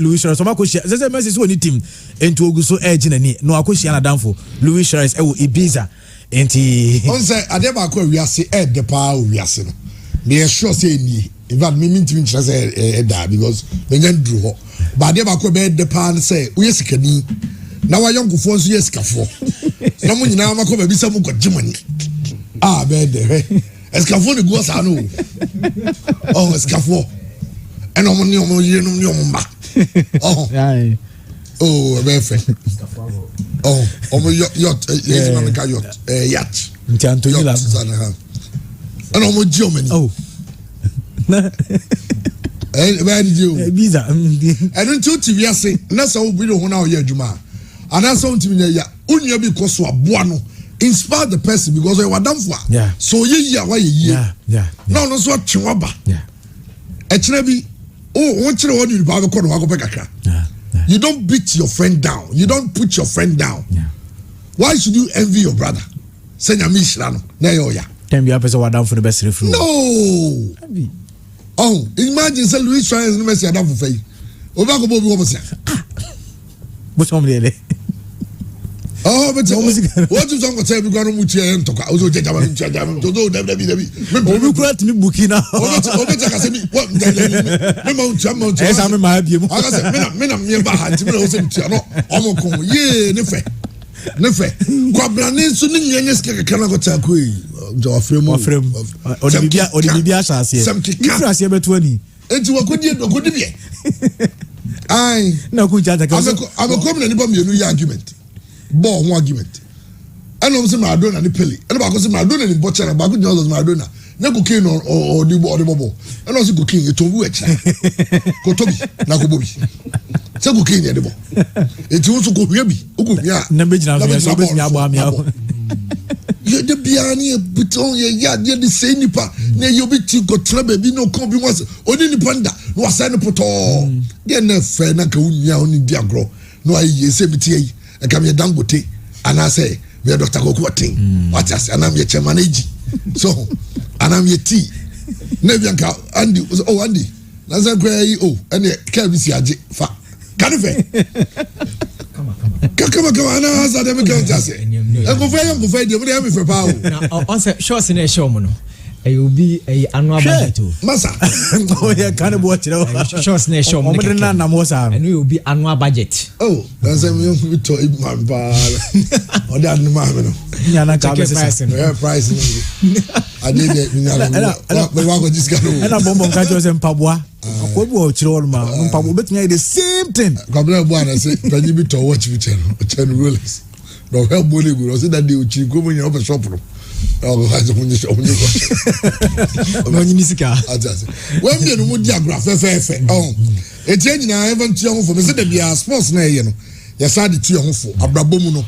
Louis Suarez so makohia say Messi so ni team enti oguso edge na ni no akohia na danfo Louis Suarez e wo Ibiza enti on say ade ba ko wiase de pa wiase no me sure say ni in fact me team try say da because me nyan dru ho ba ade ba ko be de pa say wo yesikani na wa yonkofo nso yesikafo na mo nyina ma ko ba bisa mo ko jimani be de escafo ne go sa no oh escafo eno mo ni o mo ye no ni o mo ma oh be fe oh o mo yacht yes man ka yacht yacht nti Anthony la eno mo ji o mani oh be di o biza eno nti o ti wiase na sa o bi no ho na o ye adwuma ana sa o ti nya ya onua bi ko so aboa no inspire the person because we were done for so ye why ye no so twa ba e kire bi won kire won you ba ko no akopɛ kakra you don't beat your friend down you don't put your friend down why should you envy your brother say nya mi hira no na ye oya dem bi apese wa down for the best referee no oh imagine say Louis Suarez no Messi down for fay oba ko bo bi wo mo sia mo so mo le oh but what is on go tell me go no mu tie ntoka o so jeja ma ntia to do dabi obi kura timi bukina o be taka se mi what me mount esa me ma biem aka se me na me ba ha timi o se ntia no o mo kon ye ne fe kwabra ne so ne nyenye ske kana go ta ko yi jo afrem o de bibia asase ifra ase beto ani enti wa kodi bi ai na ku jaja ka am come na ni ba me no argument ball one argument and I'm saying Maradona ni Pele and ba ko say Maradona ni Bochana ba ko just Maradona na ko kin or the ball and also ko kin e to wu echa ko tobi na ko bobi say ko kin e de ball e ti wo so ko hwia bi o ko hwia na be jina so be nya agba amia ye de bia ni buton ye ya de the same nipa na ye obi ti ko tra ba bi no ko bi was oni nipa nda no wasa ne poto de na fe na ka wunya oni di agro no ayi se bi ti yi e kam ye Dangote ana say we Dr. Kokuatin what as anam ye chairman agi so anam ye tea na bianka Andy oh Andy na say kwai oh ene ka bi si age fa kan fe kama ana za dem ka ntase e ko fe de mo de me fe pa o on say show se na show mo no Ayobi annual budget masa oh yeah can bo chira shows na show mo na na mo sa enu obi annual budget oh that's me you to man ba o da no ma me no nya na ka price I did it nya we wa go discuss no na bombo nka jo se mpaboa ko bi o chira ma mpaboa betnya the same thing kwabra bo ana say panyi bi to watch bi channel rollers no help money go say that dey o chiri ko mo nya o shop no oh I only nisika ajase when me no di agrafe fe oh etie nyina even tie ho fo me say da bia sports na ye no ya sa de tie ho fo abrabom no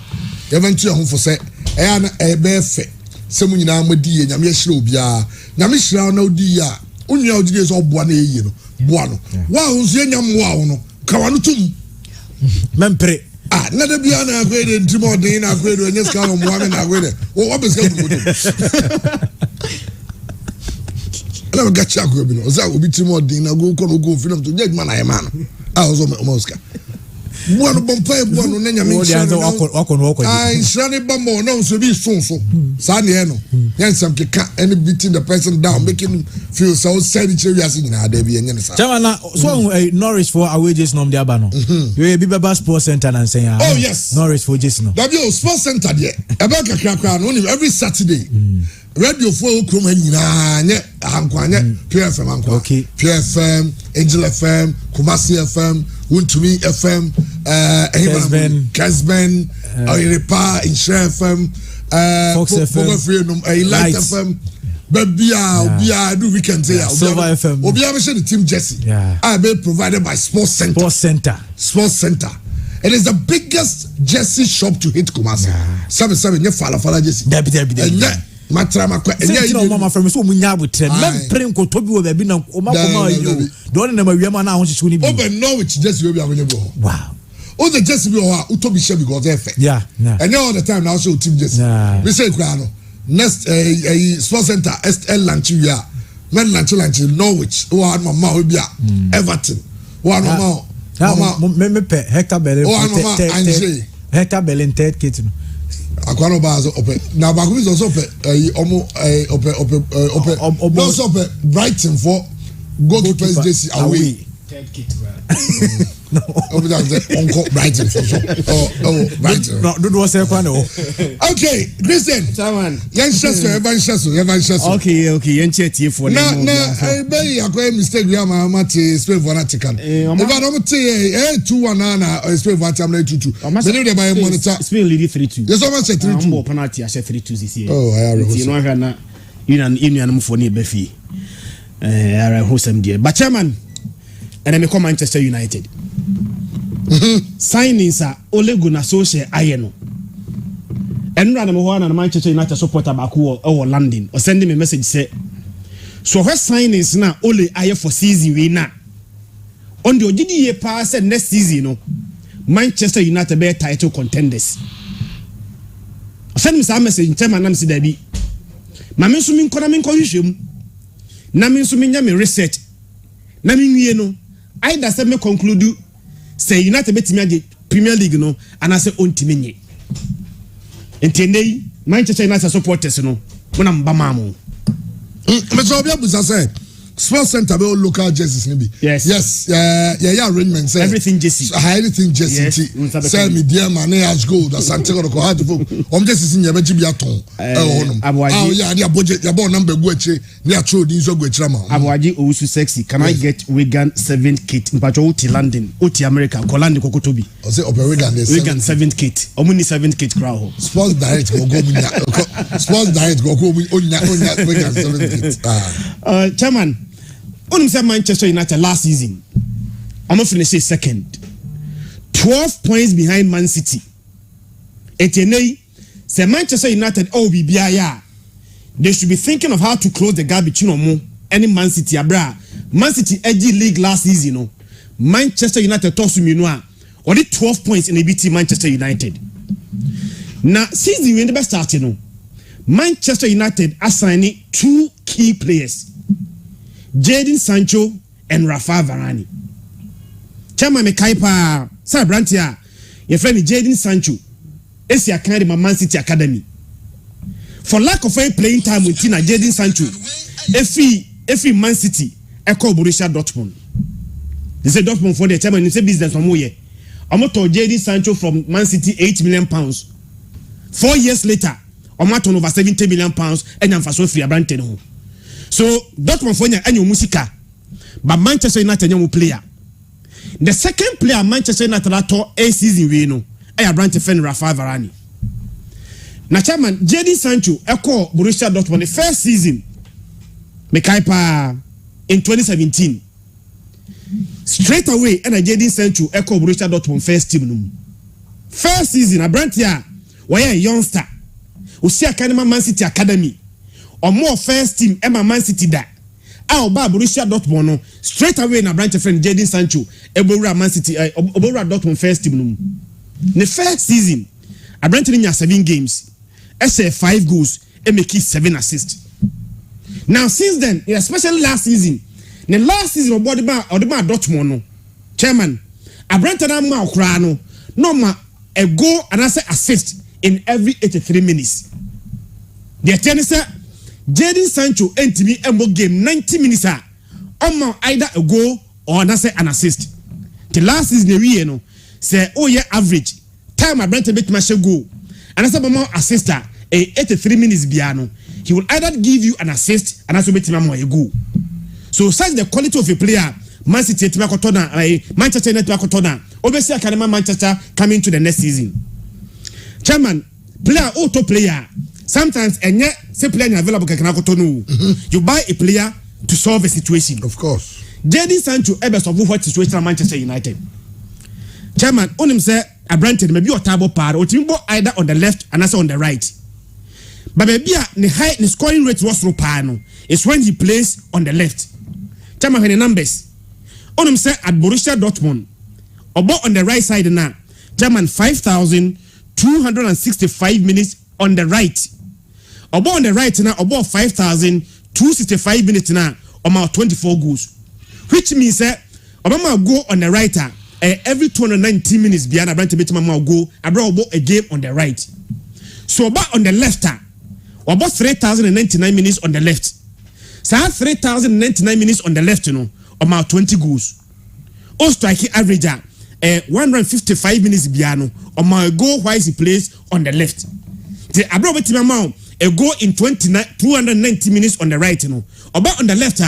even tie ho fo say e na e be fe se mu nyina amadi ye nyame hira obia nyame hira na odi ya onua odi so boa na ye no boa no wa ho so nyam wa ho no ka wa no tum mempre na da bia na akwede ntimo den na akwede onye ska mo ame na akwede wo beska ku do na ga cha ku bi no za obi timo den na go ko no go film to judge man na man ozo mo ska buano bompa buano na nyame ai shane bambo na so bi sonso sa ne no yansam keka any beating the person down making him feel so sad we as nyina da bi enye sa chamana so Norwich for away just nom dia ba no we be baba sports center na say oh yes Norwich for just no w sports center there eba kakra no every Saturday radio for okrom nyina nye ankwanye PFM ankwa okay PFM Angel FM Kumasi FM Wuntumi FM Kasben Oiripa Insha FM Fox FM Light FM Babia do weekend here Silver FM Obia be the team Jesse I be provided by Sports Center it is the biggest Jesse shop to hit Kumasi 7 nye fala Jesse Debi matrama kwa enye no mama from so munya abotre mem pren ko tobi wo ba bi na o ma ko ma yo don na ma wiema na ho hyehyɛ ni bi open Norwich Jesse we bi agonye bo wow o the Jesse bi o utobi share because efe and all the time now show team Jesse we say kwa no next sports center SL lunch we are men lunch Norwich o mama we bi Everton o mama me pe Hector Bellerin. Oh, mama Ange. Hector Bellerin third kit. Akwano Bazo ope. Na Baku is also ope. Ope. Also ope. Brighton for goalkeepers JC away. Third kit. No. Ope that uncle Brighton for sure. Oh, Brighton. No, do was Okay, Christian. Chairman. Yan Shaso. Okay. Yan chetie for na be yakwa mistake we am Spain for na tikan. If I don't say 2-1 na Spain for am na 2-2. Believe they buy monitor. Spain lead 3-2. Yes, someone say 3-2. Mo penalty I say 3-2 this year. Oh, I remember. You know na union for ni be fi. I hosem there. But chairman, and I come Manchester United. Signings are Ole Gunnar Solskjaer ayeno. And random one and Manchester United supporter back or London or sending me a message say so her signings now Ole aye for season we na. On the OGDA pass next season no Manchester United be title contenders. Send me some message in chairman nam si da bi. Ma me so min kona min ko hwehwem. Na min so min nya me research. Na min wie no either say me conclude say United betimi age Premier League no and I say ontimi nye. Enti Manchester United supporters no mo na mba mamu. Me so bia busa say Sports Center be local jerseys ni bi. Yes. Yeah arrangements. Everything jersey. Anything jersey. Yes. Say me dear man has gold asante ko hard to jerseys ni be bi aton. Yeah, dia budget ya number go eche ni atro di so go echira ma. Abwaji Owusu sexy. Can I get Wigan 7th kit? Mpacho uti London, uti America, ko London kokotobi. I say Upper Wigan 7th kit. Omuni 7th kit crowd. Sports Direct go Sports Direct go onya Wigan 7th kit. Chairman, on say Manchester United last season, I'm going to finish second. 12 points behind Man City. Etenei, say Manchester United they should be thinking of how to close the gap between Omo and Man City. Man City edgy league last season, no. Manchester United toss me no. Only 12 points in ABT Manchester United. Now, season when the best starting, no. Manchester United assigning 2 key players. Jadon Sancho and Rafa Varane. Chama me kaipa sa brantia your friend Jadon Sancho esi akande Man City Academy. For lack of playing time with Tina Jadon Sancho efi Man City eko Borussia Dortmund. They say Dortmund for the time and say business from where Omo Jadon Sancho from Man City £8 million. 4 years later Omo turn over £70 million and amfaso free abrante no. So Dortmund for any musica, but Manchester United young player. The second player Manchester United a season we know, I branch friend Rafa Varane. Now chairman Jadon Sancho echo Borussia Dortmund the first season, Mekaipa in 2017. Straight away, and Jadon Sancho echo Borussia Dortmund first team. First season, a branch here, why a youngster, who see a kind of Man City Academy. Or more first team Emma Man City da. Ba Borussia Dortmund no straight away na branch friend Jadon Sancho Ebora Man City Ebora Dortmund first team no. The first season a branch in 7 games. Say 5 goals and make 7 assists. Now since then, especially last season, the last season of Bodima Dortmund no. Chairman, a branch na ma okra no ma a goal and assist in every 83 minutes. The tennis Jadon Sancho entimi embo game 90 minutes either a goal or an assist. The last season we no say average time a Brent bit match goal and as a more assist 83 minutes biano he will either give you an assist and also bit more a goal. So such the quality of a player Man City Manchester United obviously Academy Manchester coming to the next season. Chairman, player auto player sometimes say player available you buy a player to solve a situation. Of course. Jadon Sancho best of what situation at Manchester United. Chairman, on him say a Brentford maybe your table part or team either on the left and also on the right. But maybe the scoring rate was Ropano is when he plays on the left. Chairman, when the numbers on him say at Borussia Dortmund or on the right side now. Chairman 5,265 minutes on the right. About on the right now, about 5,265 minutes now, about 24 goals. Which means that Obama go on the right, every 290 minutes beyond Abrante Betimama go about a game on the right. So about on the left, about 3,099 minutes on the left. So 3,099 minutes on the left, about 20 goals. O striking average 155 minutes beyond on my goal while he plays on the left. The Abrante Betimama a goal in 290 minutes on the right, about on the left,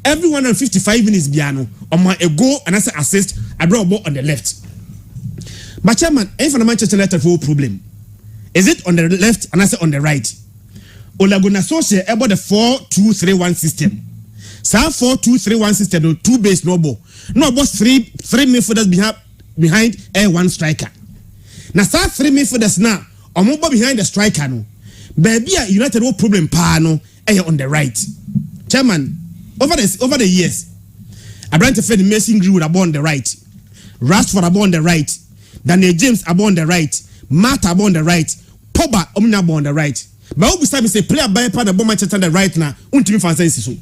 every 155 minutes beyond on my a goal and as assist I brought ball on the left. But chairman, if the Manchester United full problem, is it on the left and I say on the right? Olaguna Soche about the 4-2-3-1 system. So 4-2-3-1 system, no 2 base no ball. No about three midfielders behind a 1 striker. Now start 3 midfielders now, or more behind the striker no. Baby United no problem pa no on the right. Chairman, over the years, Abrante Fred Mason Greenwood are on the right, Rashford are on the right, Daniel James are on the right, Matt are on the right, Pogba on the right. But all time say player by part of Manchester on the right now, untimi fancy so.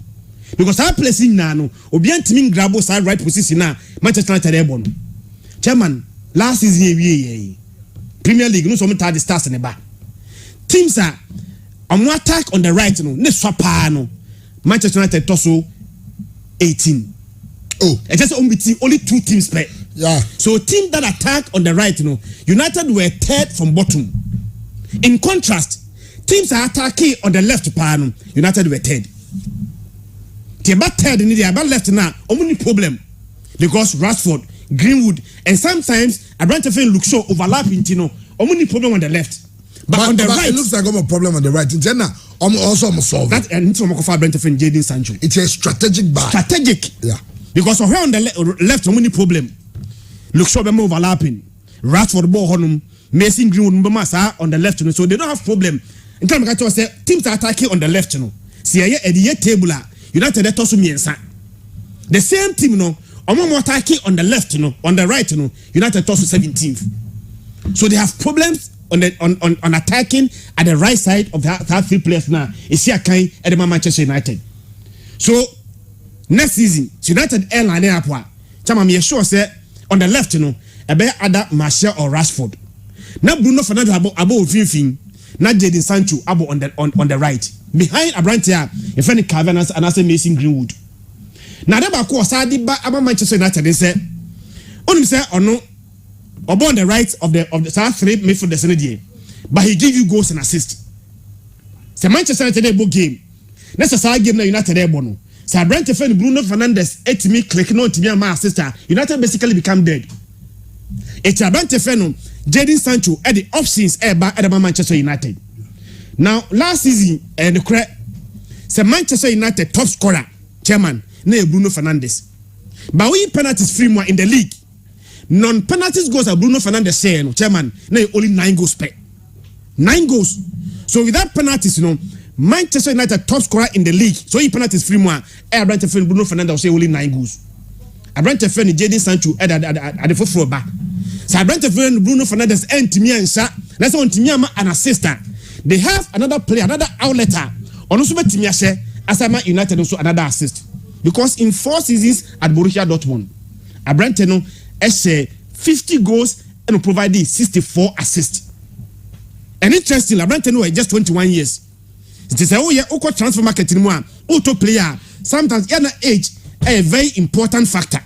Because our placing now no, obi antimi grabo side right position now, Manchester United airborne. Chairman, last season Premier League no so many the stars in the back. Teams are on attack on the right no, ne swapa no. Manchester United tosso 18. Oh, it's just only 2 teams play. Yeah. So team that attack on the right, United were 3rd from bottom. In contrast, teams are attacking on the left, United were 3rd. They about 3rd in the about left now, only problem because Rashford, Greenwood, and sometimes Abrante Fane look so overlapping. Only problem on the left. But on the right, it looks like I'm a problem on the right. In general, I'm also solve that. And it's Jadon Sancho. It's a strategic buy. Strategic, yeah. Because on the left, only problem. Look so them overlapping. Rashford ball honum, Mason Greenwood Mbamasa on the left, so they don't have problem. In terms of say teams are attacking on the left, See at the table, United that also means the same team, more attacking on the left, on the right, United also 17th. So they have problems on attacking at the right side of that 3 players now. Is here kind at the Manchester United. So next season, United airline airport. Chama me sure say on the left, a bear other Martial or Rashford. Now Bruno Fernandes abo Finfin. Now Jadon Sancho abo on the right. Behind Abrante, in front of Cavanas and also Mason Greenwood. Now that back was about Manchester United. They say, only say or no. On the right of the 3 midfielders, but he give you goals and assists. So Manchester United game. That's a side game that United airborne. So Abrante Fane Bruno Fernandes me click no to be my sister. United basically become dead. It's Abrante Fane, Jadon Sancho at the options at the Manchester United. Now last season the correct. So Manchester United top scorer chairman Bruno Fernandes. But we penalties free more in the league. Non-penalties goals are Bruno Fernandes saying, chairman, only 9 goals per. 9 goals. So without penalties, Manchester United top scorer in the league. So he penalties free more. Abrante Fane Bruno Fernandes will say only 9 goals. Abrante Fane Jadon Sancho at the fourth back. So Abrante Fane Bruno Fernandes and Timia and Sha. That's on Timia an assistant. They have another player, another outletter. On also Timia share as United also another assist. Because in 4 seasons at Borussia Dortmund, Abrante say 50 goals and provided 64 assists. And interesting, Abrante just 21 years. It is a transfer market in one auto player. Sometimes age a very important factor.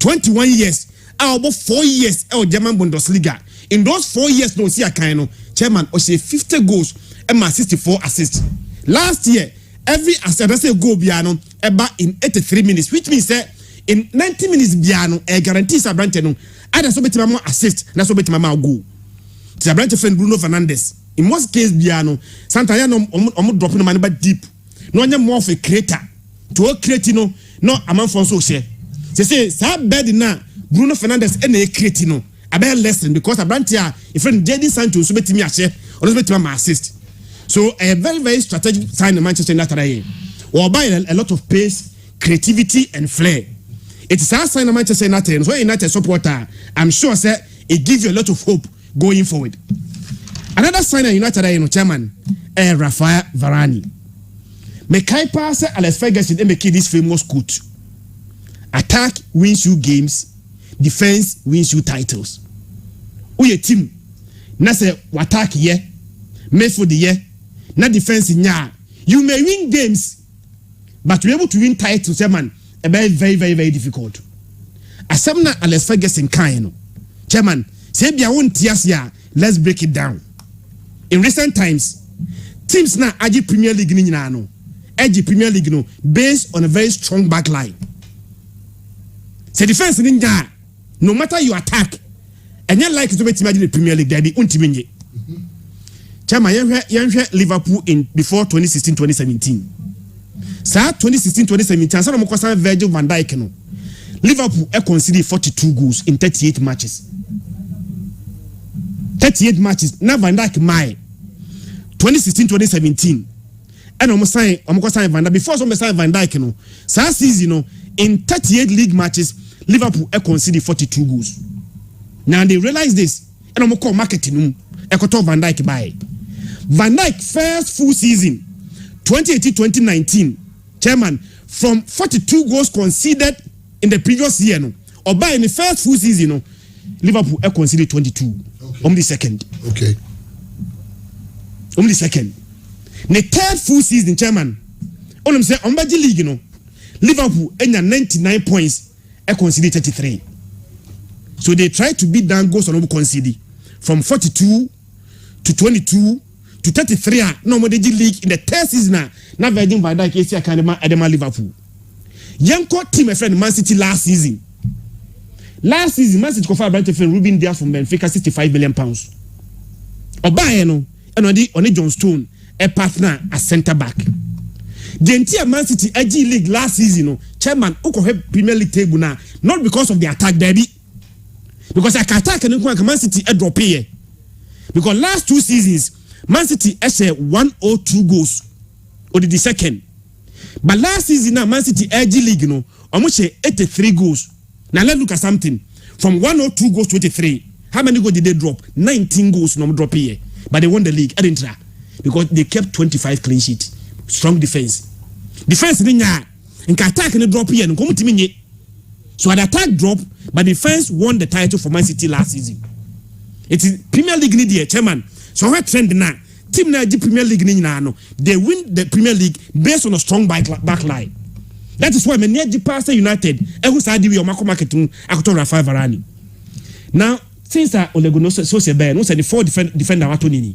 21 years, about 4 years German Bundesliga. In those 4 years, no see a kind of chairman or say 50 goals and 64 assists. Last year, every assist goal piano about in 83 minutes, which means that in 90 minutes piano guarantees Abrante no either so betima more assist na so betima more goal. It's Abrante Fane Bruno Fernandes. In most cases piano Santana no dropping the money but deep. No anya more of a creator. To create no amount for so share. Say bad na Bruno Fernandes and a create no about lesson because Abrante if friend Jadon Sancho so betima share or so betima assist. So a very very strategic sign in Manchester United or by a lot of pace, creativity and flair. It is our sign of Manchester United. So United supporter, I'm sure sir, it gives you a lot of hope going forward. Another sign of United chairman, Rafael Varane. Mekai pass Alex Ferguson and make this famous quote. Attack wins you games, defense wins you titles. Uye team na se attack ye, midfield ye, na defense nya. You may win games, but to be able to win titles, chairman, very, very, very, very difficult. Asamna Alex Ferguson kind, chairman. Say be won tiasia. Let's break it down. In recent times, teams na aji Premier League ni nyina no. Aji Premier League no based on a very strong back line. Say defense ni nya, no matter you attack, and you like to be the Premier League, there be untimi nye. Chama yenhwe Liverpool in before 2016-2017. Sa 2016-2017, asa mo kwasa Virgil van Dijk no. Liverpool conceded 42 goals in 38 matches. 38 matches. Now Van Dijk my 2016-2017. And almost sign Van Dijk before some sign Van Dijk no. Sa season no in 38 league matches Liverpool conceded 42 goals. Now they realize this and I'm call marketing ekoto Van Dijk buy. Van Dijk first full season 2018-2019 chairman from 42 goals conceded in the previous year no or by in the first full season no Liverpool conceded 22. Only second. Okay. Only second. The third full season, chairman. All I'm saying, on the league, you know, Liverpool enya 99 points, conceded 33. So they try to beat down goals on concede from 42 to 22 to 33. No more the league in the third season. Now Virgin van Dijk is Edema Liverpool. Young team, my friend, Man City last season. Last season, Man City confirmed Brighton for Ruben Dias from Benfica £65 million. Obayeno and on John Stone, a partner as centre back. The entire Man City AG League last season, chairman, Oko Premier League table now, not because of the attack, baby. Because I can attack and Man City a drop here. Because last 2 seasons, Man City has 102 goals, or the second. But last season, now Man City AG League, almost 83 goals. Now let's look at something. From 102 goals to 83. How many goals did they drop? 19 goals no drop here. But they won the league. Because they kept 25 clean sheets. Strong defense. Defense in attack and drop here. So the attack dropped, but defense won the title for Man City last season. It is Premier League need chairman. So what trend now? Team na Premier League ni no. They win the Premier League based on a strong back line. That is why many Manchester United who side we marketing akoto Rafael Varane. Now since Ole Gunnar Solskjaer no say the 4 defender wato nini.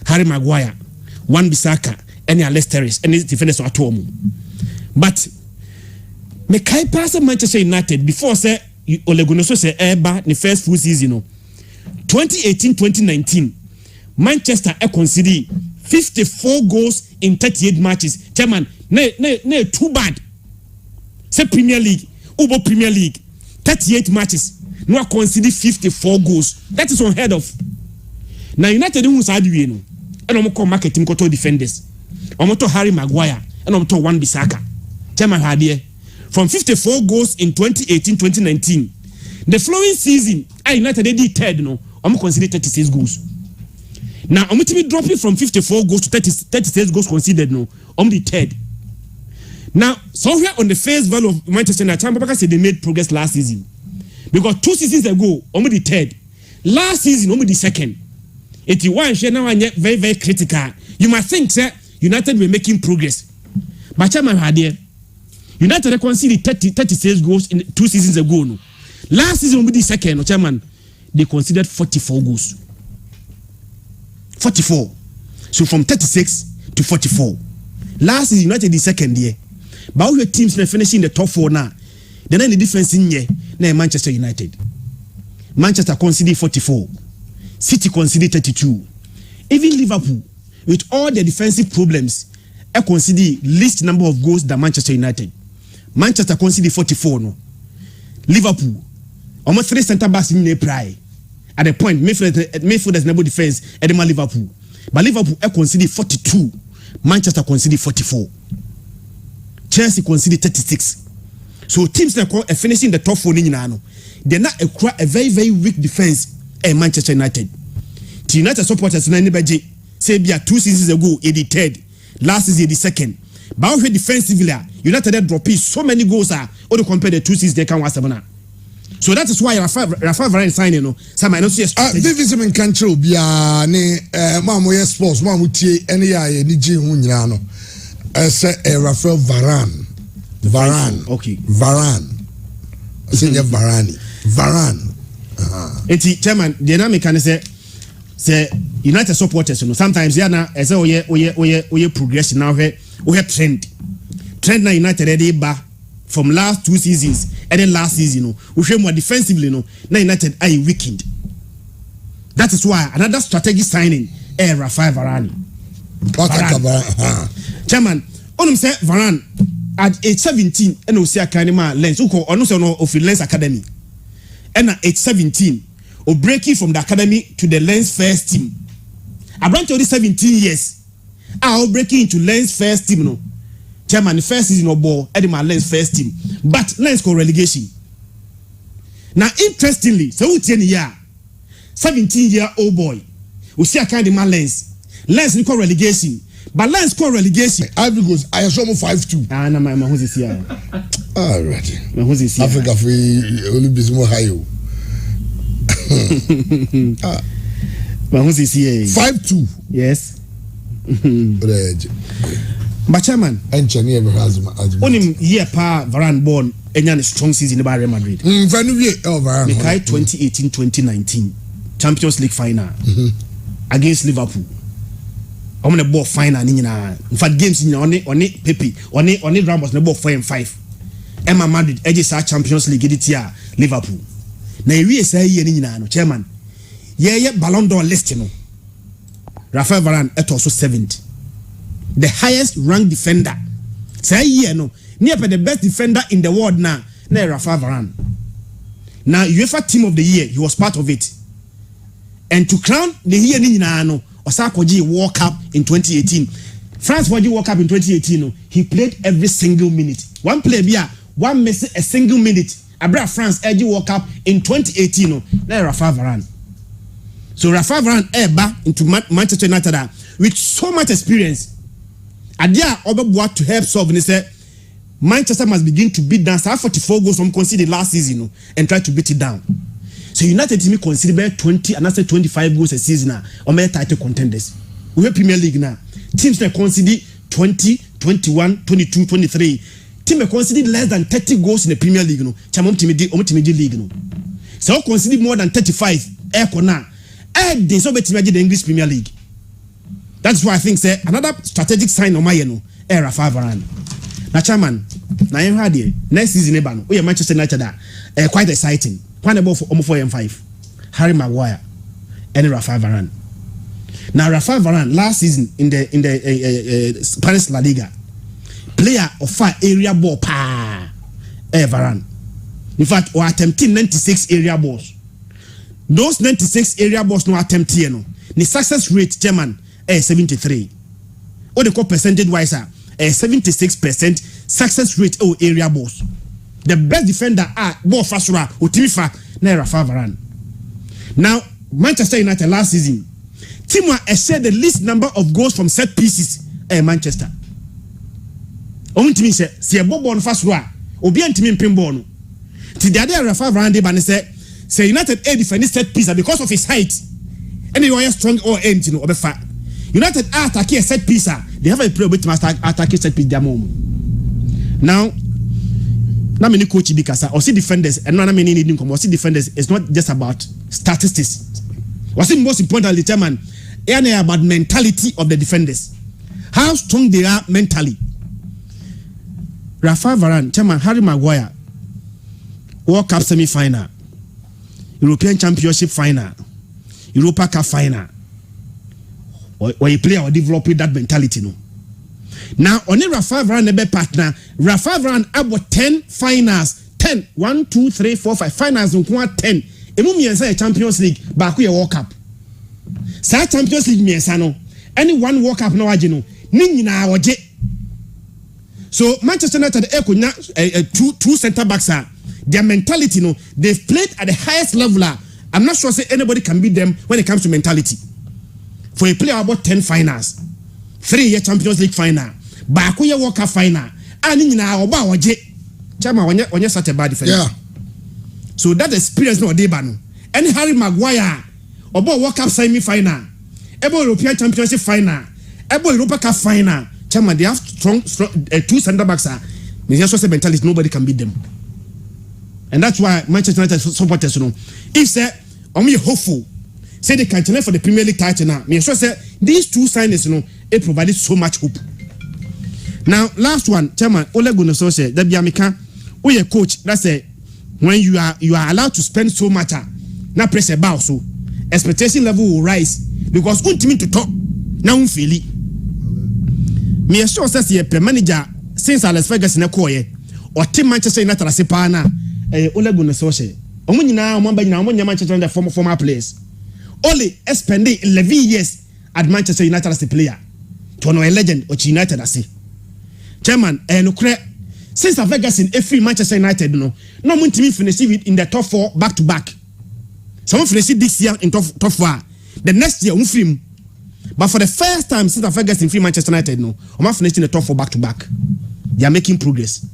Harry Maguire, Wan-Bissaka, and Leicester and his defenders at home. But me kai pass Manchester United before say Ole Gunnar Solskjaer eba the first full season 2018-2019 Manchester conceded 54 goals in 38 matches. Chairman, ne too bad. Say Premier League, Ubo Premier League, 38 matches. No conceded 54 goals. That is unheard of. Now United who side we no. And I'm call marketing koto defenders. I'm to Harry Maguire and I'm to Wan-Bissaka. Chairman Hadier. From 54 goals in 2018-2019. The following season, United did third no. I'm considered 36 goals. Now I'm to be dropping from 54 goals to 36 goals considered no. I'm the third. Now, somewhere on the face value of Manchester United, Chamberlain said they made progress last season. Because 2 seasons ago, only the third. Last season, only the second. 81 share now very, very critical. You must think, sir, United were making progress. But Chairman Hadier, United conceded 36 goals in 2 seasons ago. No. Last season, only the second, Chairman, they considered 44 goals. 44. So from 36 to 44. Last season, United the second year. But all your teams are finishing the top 4 now. Then the difference in here, now Manchester United. Manchester conceded 44. City conceded 32. Even Liverpool, with all their defensive problems, conceded least number of goals than Manchester United. Manchester conceded 44. No. Liverpool, almost 3 centre backs in the pride. At the point, midfielders never defense, Edema Liverpool. But Liverpool conceded 42. Manchester conceded 44. Chelsea conceded 36. So teams that are finishing the top 4 they're not a very, very weak defense at Manchester United. The United supporters say 2 seasons ago, the third. Last season, the second. But defensively, United are dropping so many goals or to compare the 2 seasons they can was So that is why Rafa Varane signing no. Some I know see. Vivis in country bia ne mamoye sports mamutie ene ya ni ji hu nyina no. Say Rafael Varane. Okay. Varane. Say Varane. Enti chairman, the dynamic can say United supporters no sometimes ya na say oye progression now we trend na United dey ba from last 2 seasons and then last season no we show more defensively no na United are weakened. That is why another strategic signing Rafael Varane. Chairman, onum say Varane at age 17 and o see akanima Lens uko onu say no of Lens Academy and at age 17 or breaking from the academy to the Lens first team. Around 17 years are breaking into Lens first team no. Chairman, the first season of ball Edema Lens first team but Lens go relegation. Now interestingly so we 10 year 17-year-old boy we see akanima Lens ni call relegation. But Lens call relegation. Ivory Coast, I saw 5-2. Ah, na my who's this here? Alright. My who's this here? Africa for only be more high. My who's this here? 5-2. Yes. But chairman, Anthony ever has only year pa Varane born a strong season in Real Madrid. Varane. 2018-2019 Champions League final against Liverpool. I'm gonna ball final in fact games in on Pepe on Ramos na ball 4 and 5. Emma Madrid edges our Champions League this year Liverpool. Na we say here ni no chairman. Yeah Ballon d'Or list no. Rafael Varane at also 7th. The highest ranked defender. Say here no. Near the best defender in the world now. Na Rafael Varane. Now UEFA Team of the Year, he was part of it. And to crown the year ni no. Osakoji World Cup in 2018. France Waji World Cup in 2018. No, he played every single minute. One player bia, one miss a single minute. Abra France Waji World Cup in 2018. No, na Rafael Varane. So Rafael Varane back into Manchester United with so much experience. Adia Obebuat to help solve. And he said Manchester must begin to beat down 44 goals from conceded last season, no, and try to beat it down. So United team consider 20 and I say 25 goals a season or more title contenders. We have Premier League now. Teams that consider 20, 21, 22, 23. Team that consider less than 30 goals in the Premier League no. Chamom team league no. So consider more than 35 now. They so better the English Premier League. That's why I think say another strategic sign on my Rafael Varane. Now chairman, now you had here next season ebano. We are Manchester United quite exciting. One about for almost 4 and 5. Harry Maguire and Rafael Varane. Now Rafael Varane last season in the Spanish La Liga, player of 5 area ball Varane. In fact, we attempting 96 area balls. Those 96 area balls no attempt here no. The success rate German 73. What they call percentage wise 76% success rate area balls. The best defender ball fasura Utimifa na Rafael Varane. Now Manchester United last season team shared the least number of goals from set pieces Manchester. Ontimi say ball fasura obi antimi mpem ball no. Ti the other Rafael Varane ban say United defend set piece because of his height and he was strong or end you know obefa. United attack a set piece they have a player with master attack set piece their mom. Now na many coach bikasa or see defenders and na many needing come or see defenders it's not just about statistics. What's most importantly chairman about mentality of the defenders, how strong they are mentally. Rafael Varane chairman Harry Maguire World Cup semi-final, European Championship final, Europa Cup final, where you play or develop that mentality no. Now, only Rafael Varane partner. Rafael Varane about 10 finals. 10. 1, 2, 3, 4, 5 finals on 10. Emu miensa Champions League. Baku ya World Cup. Sa Champions League miensa no. Any one World Cup no wajino. Nini na waje. So Manchester United two center backs are their mentality no. They've played at the highest level. I'm not sure say anybody can beat them when it comes to mentality. For a player about 10 finals. 3-year Champions League final. Baku ya World Cup final. Ani nyina oba waje. Chama onye such a bad defender. Yeah. So that experience no dey ba no. Any Harry Maguire obo World Cup semi final, ebo European Championship final, ebo Europa Cup final. Chairman, they have strong two center backs. Me just say mentality nobody can beat them. And that's why Manchester United supporters, you know, if say I'm hopeful, say they can challenge for the Premier League title now. Me sure say these two signings, you know, it provided so much hope. Now, last one, Chairman, Ole Gunnar Solskjaer, that Biamika, who your coach, that's a when you are allowed to spend so much, now press a bow, so expectation level will rise because ultimately to talk now feel it. Me sure says ye per manager since Alex Ferguson ekoye or team Manchester United as na Ole Gunnar Solskjaer omo nyina omo ba nyina omo nya Manchester United former players Ole spending 11 years at Manchester United as a player to no a legend or United as chairman no kre since Ferguson free Manchester United no muntimi finish in the top 4 back to back some finish this year in top 4 the next year free. But for the first time since Ferguson free Manchester United, no, I'm finishing the top 4 back to back. They are making progress.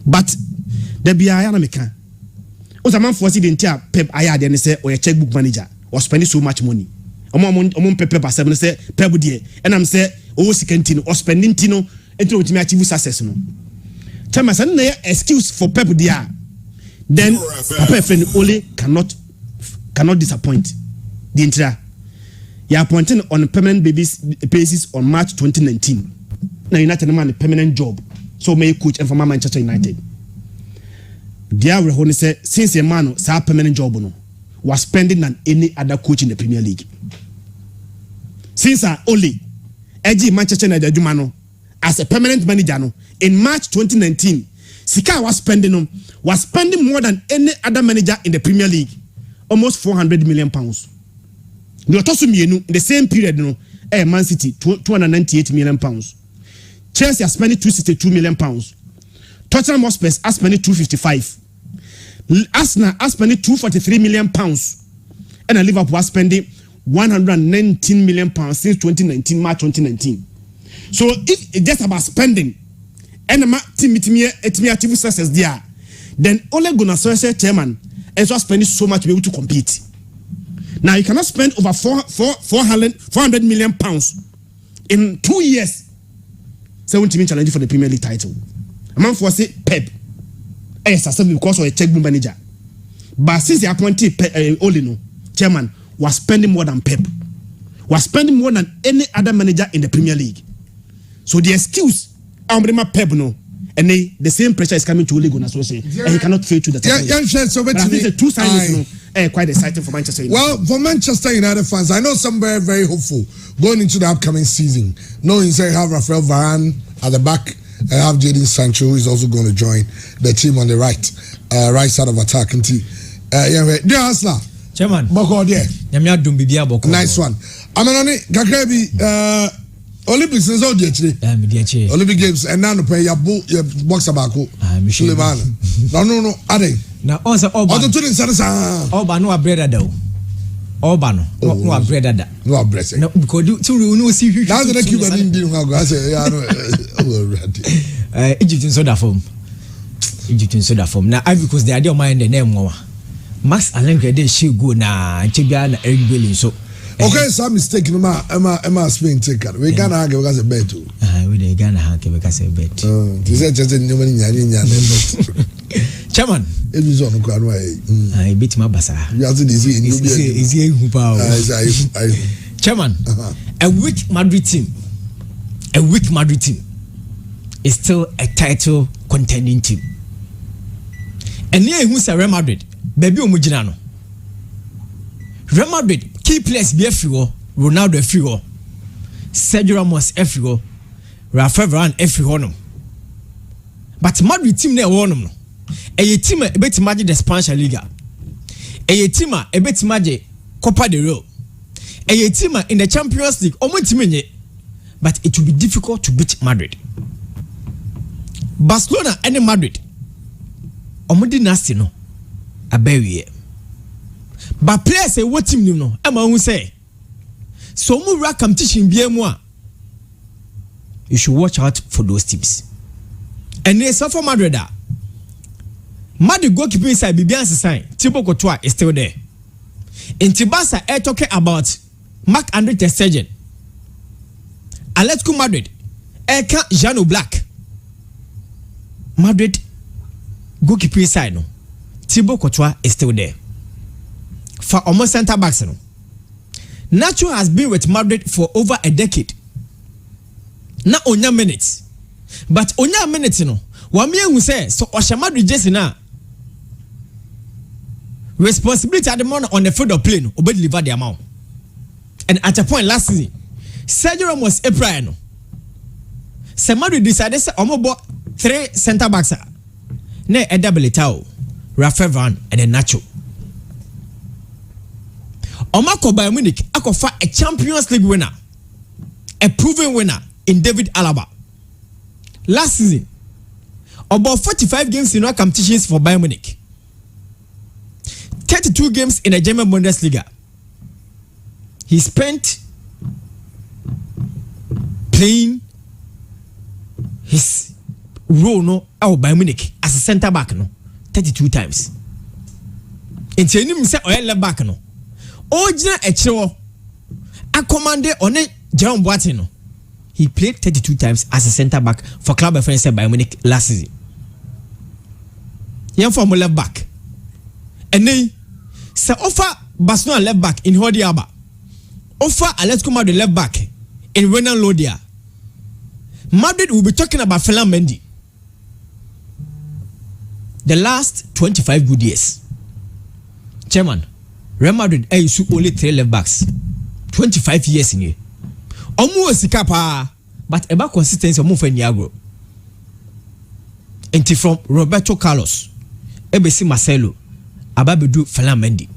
But the BIA American. What a man for the entire Pep Aya then say or a checkbook manager or spending so much money. I'm Pep 7 say Pep Budier and I'm say oh Tino or spending Tino into ultimate achieve success. No. Tell my son excuse for Pep Budier. Then Papa friend Ole cannot disappoint the entire. You are appointed on a permanent basis on March 2019. Now United man a permanent job. So may coach and former Manchester United. Dia Rehoni said since a man sa permanent job no was spending than any other coach in the Premier League. Since only Eji Manchester United Jumano as a permanent manager no in March 2019, Sika was spending more than any other manager in the Premier League, almost 400 million pounds. In the same period, Man City 298 million pounds. Chelsea has spent 262 million pounds. Tottenham Hotspur has spent 255. Arsenal has spent 243 million pounds. And Liverpool has spent 119 million pounds since March 2019. So if it's just about spending, and the team achieve success there, then Ole Gunnar Solskjaer chairman and so spending so much to be able to compete. Now you cannot spend over 400 million pounds in 2 years. 70 challenge for the Premier League title. A man for say Pep, because of a checkbook manager. But since the appointee Olino chairman was spending more than Pep, was spending more than any other manager in the Premier League. So the excuse, Pep no. And the same pressure is coming to Ole Gunnar Solskjaer, and he cannot fail to the title. But I think the two signings quite exciting for Manchester United. Well, for Manchester United fans, I know some very, very hopeful going into the upcoming season. Knowing you have Rafael Varane at the back, and have Jadon Sancho, who is also going to join the team on the right side of attack. Dear Asla, Chairman, nice one. I'm on it. Gakrebi. Olympics is all the Olympic Games and now pay your box about no. Now also Oba no bread though. Oba no bread that. No bread. No because you no see now the Cuban Indian I say Egyptian soda form. Now because the idea of mine the name Max Alengre dey she go na Chibia na Eric Belling so. Okay, some mistake Emma Spain take it. We can't argue because a bet too. We dey Ghana hanke because a bet. This is just new money nyanya. Chairman. If you don't know why. I beat my basa. You have to see is Chairman. A weak Madrid team is still a title contending team. And here who's a Real Madrid, baby omujina no. Real Madrid key players be everywhere. Ronaldo everywhere. Sergio Ramos everywhere. Rafael Varane everywhere no. But Madrid team na one no. A team a bit imagine the Spanish Liga. A team a bit imagine Copa del Rey. A team in the Champions League. But it will be difficult to beat Madrid. Barcelona and Madrid. Omudi nasty no. Abewie. But players say what team you know? Ama who say. So mu ra competition bi emu a. You should watch out for those teams. And they suffer Madrid. Madrid goalkeeping side Bibian sign Thibaut Courtois is still there. In Tibasa air talking about Marc-Andre ter Stegen. Atletico Madrid Eka Jean Oblak. Madrid goalkeeping side no Thibaut Courtois is still there. For almost center backs no. Nacho has been with Madrid for over a decade. Na onya minutes. But onya minutes no. Wami who say so Osha Madrid jersey na. Responsibility at the moment on the field of play no obey deliver the amount. And at a point last season, Sergio Ramos April no. Se Madrid decided say omo bought 3 center backs. Ne Eder Militao, Rafael Varane and then Nacho. Omako Bayern Munich akofa a Champions League winner, a proven winner in David Alaba. Last season, about 45 games in all competitions for Bayern Munich, 32 games in the German Bundesliga. He spent playing his role no at Bayern Munich as a centre back no 32 times. In him say oya left back no. Ojina Echo a commander on it Jerome Boateng no. He played 32 times as a centre back for Club of France Bayern Munich last season. Young from left back. And then se offer Barcelona left back in Jordi Alba. Offer Atletico Madrid left back in Renan Lodi. Madrid will be talking about Ferland Mendy. The last 25 good years. Chairman, Real Madrid used only 3 left backs. 25 years in here. Almost sikapa, but about consistency of move Niagro. And from Roberto Carlos, Ebesi Marcelo, Ababedu Ferland Mendy.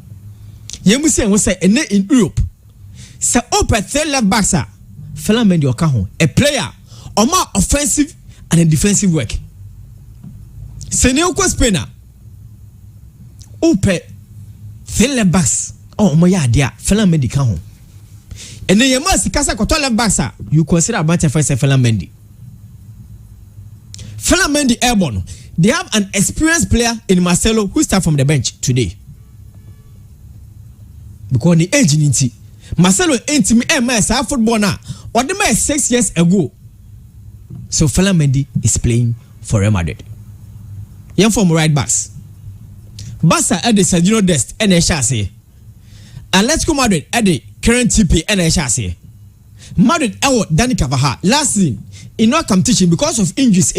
Yemu say we say in Europe. Say open 3 left backs are Ferland Mendy Okaho, a player on more offensive and a defensive work. Seneo Spain open 3 left backs. Oh my idea, Ferland Mendy Kaho. And then you must Casa Koto left backs are you consider about a first Ferland Mendy. Ferland Mendy airborne. They have an experienced player in Marcelo who start from the bench today. Because the age in Marcelo ain't me MS football now. What the man 6 years ago. So Ferland Mendy is playing for Real Madrid. Young from right backs. Barca at the Sergio Dest and say. Atletico Madrid at the current TP and say. Madrid Dani Carvajal last season in no competition because of injuries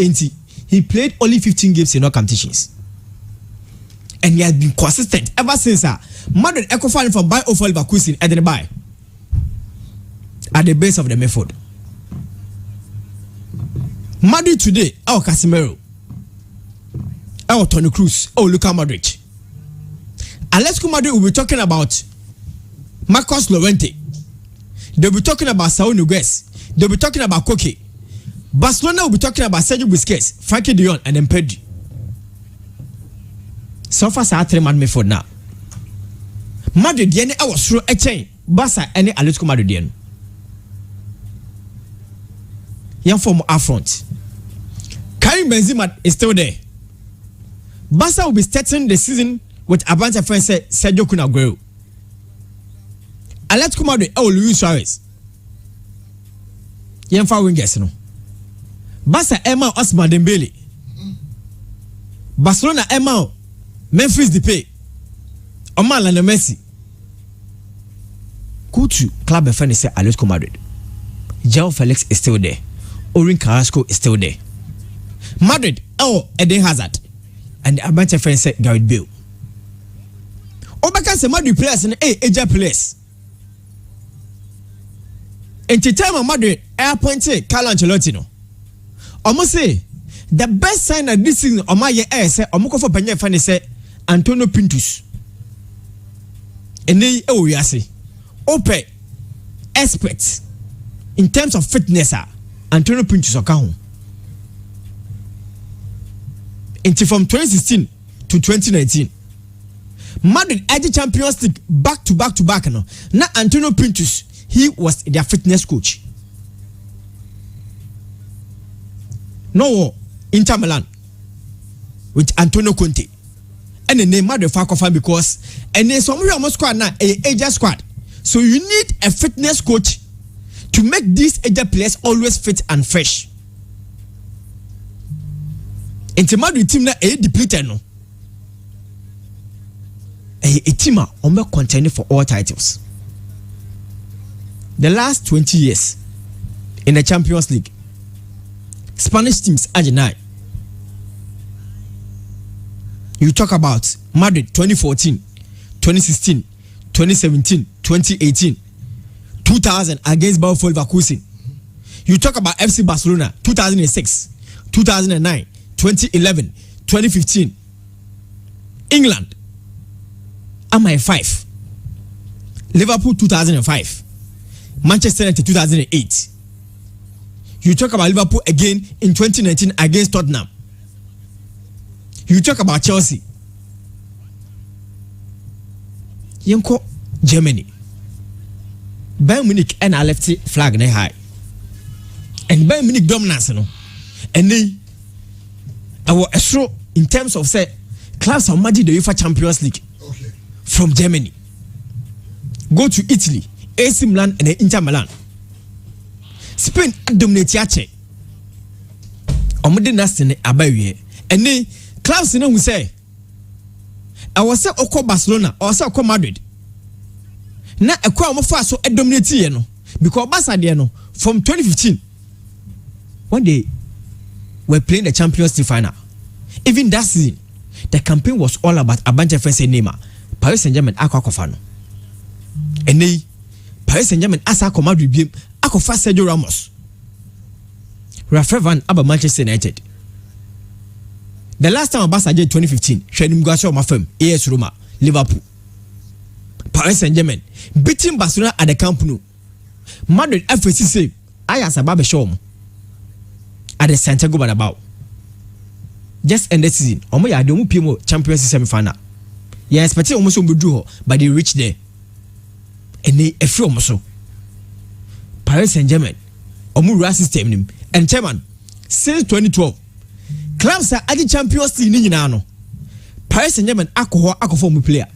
he played only 15 games in all competitions. And he has been consistent ever since Madrid echo falling from Bayer Leverkusen at the buy at the base of the midfield. Madrid today, Casemiro, Toni Kroos, Luka Modric. Atletico Madrid will be talking about Marcos Llorente. They'll be talking about Saúl Ñíguez. They'll be talking about Koke. Barcelona will be talking about Sergio Busquets, Frankie de Jong, and then Pedri. So far, I 3-man midfield now. Madrid, I was through a chain. Barca, and Atletico Madrid. Young from up front. Karim Benzema is still there. Barca will be starting the season with Abante friend Sergio Kun Aguero. Atletico Madrid, Luis Suarez. Young for wingers, no. Barca Emma Ousmane Dembele. Barcelona Emma Memphis Depay. Omar Lionel Messi. Kutu club friend say Atletico Madrid. João Felix is still there. Orin Carrasco is still there. Madrid, Eden Hazard. And the Abante friend said Gareth Bale. Obaka say Madrid players and agent players. And to time Madrid appointed Carlo Ancelotti no. Almost say the best sign of this season on my year say Omoko for Penya fan say Antonio Pintus. And they we say open experts in terms of fitness Antonio Pintus account. Until from 2016 to 2019 Madrid edged Champions League back to back no. Now Antonio Pintus he was their fitness coach. No Inter Milan with Antonio Conte. and the name Madrid for confirm because and then some real squad now a age squad. So you need a fitness coach to make these age players always fit and fresh. Into Madrid team na depleted no. A team are contending for all titles. The last 20 years in the Champions League, Spanish teams are denied. You talk about Madrid 2014, 2016, 2017, 2018, 2000 against Bayer Leverkusen. You talk about FC Barcelona 2006, 2009, 2011, 2015. England, MI5. Liverpool 2005. Manchester United 2008. You talk about Liverpool again in 2019 against Tottenham. You talk about Chelsea. Yenko Germany. Bayern Munich and a lefty flag ne high. And Bayern Munich dominance no. And they our extra in terms of say clubs are managing the UEFA Champions League from Germany. Go to Italy, AC Milan and Inter Milan. Spain dominate Yache. Omode Nastin abawie. And they clubs you know we say I was say Oko Barcelona or say Oko Madrid. Na ekwa omofa so dominate ye no because Barca there no from 2015 when they were playing the Champions League final. Even that season the campaign was all about Abanje Fese Neymar. Paris Saint-Germain akwa no. And they Paris Saint-Germain asa Madrid game akofa Sergio Ramos. Rafael Van Abba Manchester United. The last time Barca did 2015, Shenim Guasio Mafem, AS Roma, Liverpool. Paris Saint-Germain beating Barcelona at the Camp Nou. Madrid FSC say I as a barber shop at the Santiago Bernabéu. Just end the season, omo ya de omo pimo Champions League semi-final. Yeah, expect omo so do but they reach there. And they a few so. Paris Saint-Germain, omo run system nim. And chairman, since 2012, clubs are at the Champions League ni nyina no. Paris Saint-Germain akofo player.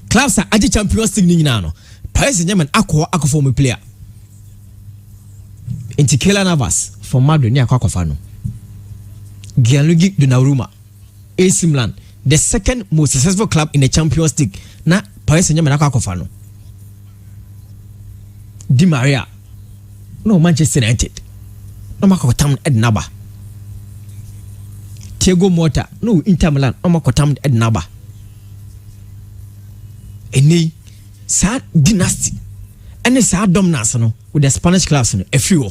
Clubs are at the Champions League ni nyina no. Paris Saint-Germain akofo player. Inti Keylor Navas from Madrid ni akofo no. Gianluigi Donnarumma, AC Milan, the second most successful club in the Champions League. Na Paris Saint-Germain akofo no. Di Maria, no Manchester United. No makotam Ednaba. Thiago Motta, no Inter Milan. No makotam Ednaba. Any sad dynasty, any sad dominance no with the Spanish clubs no a few.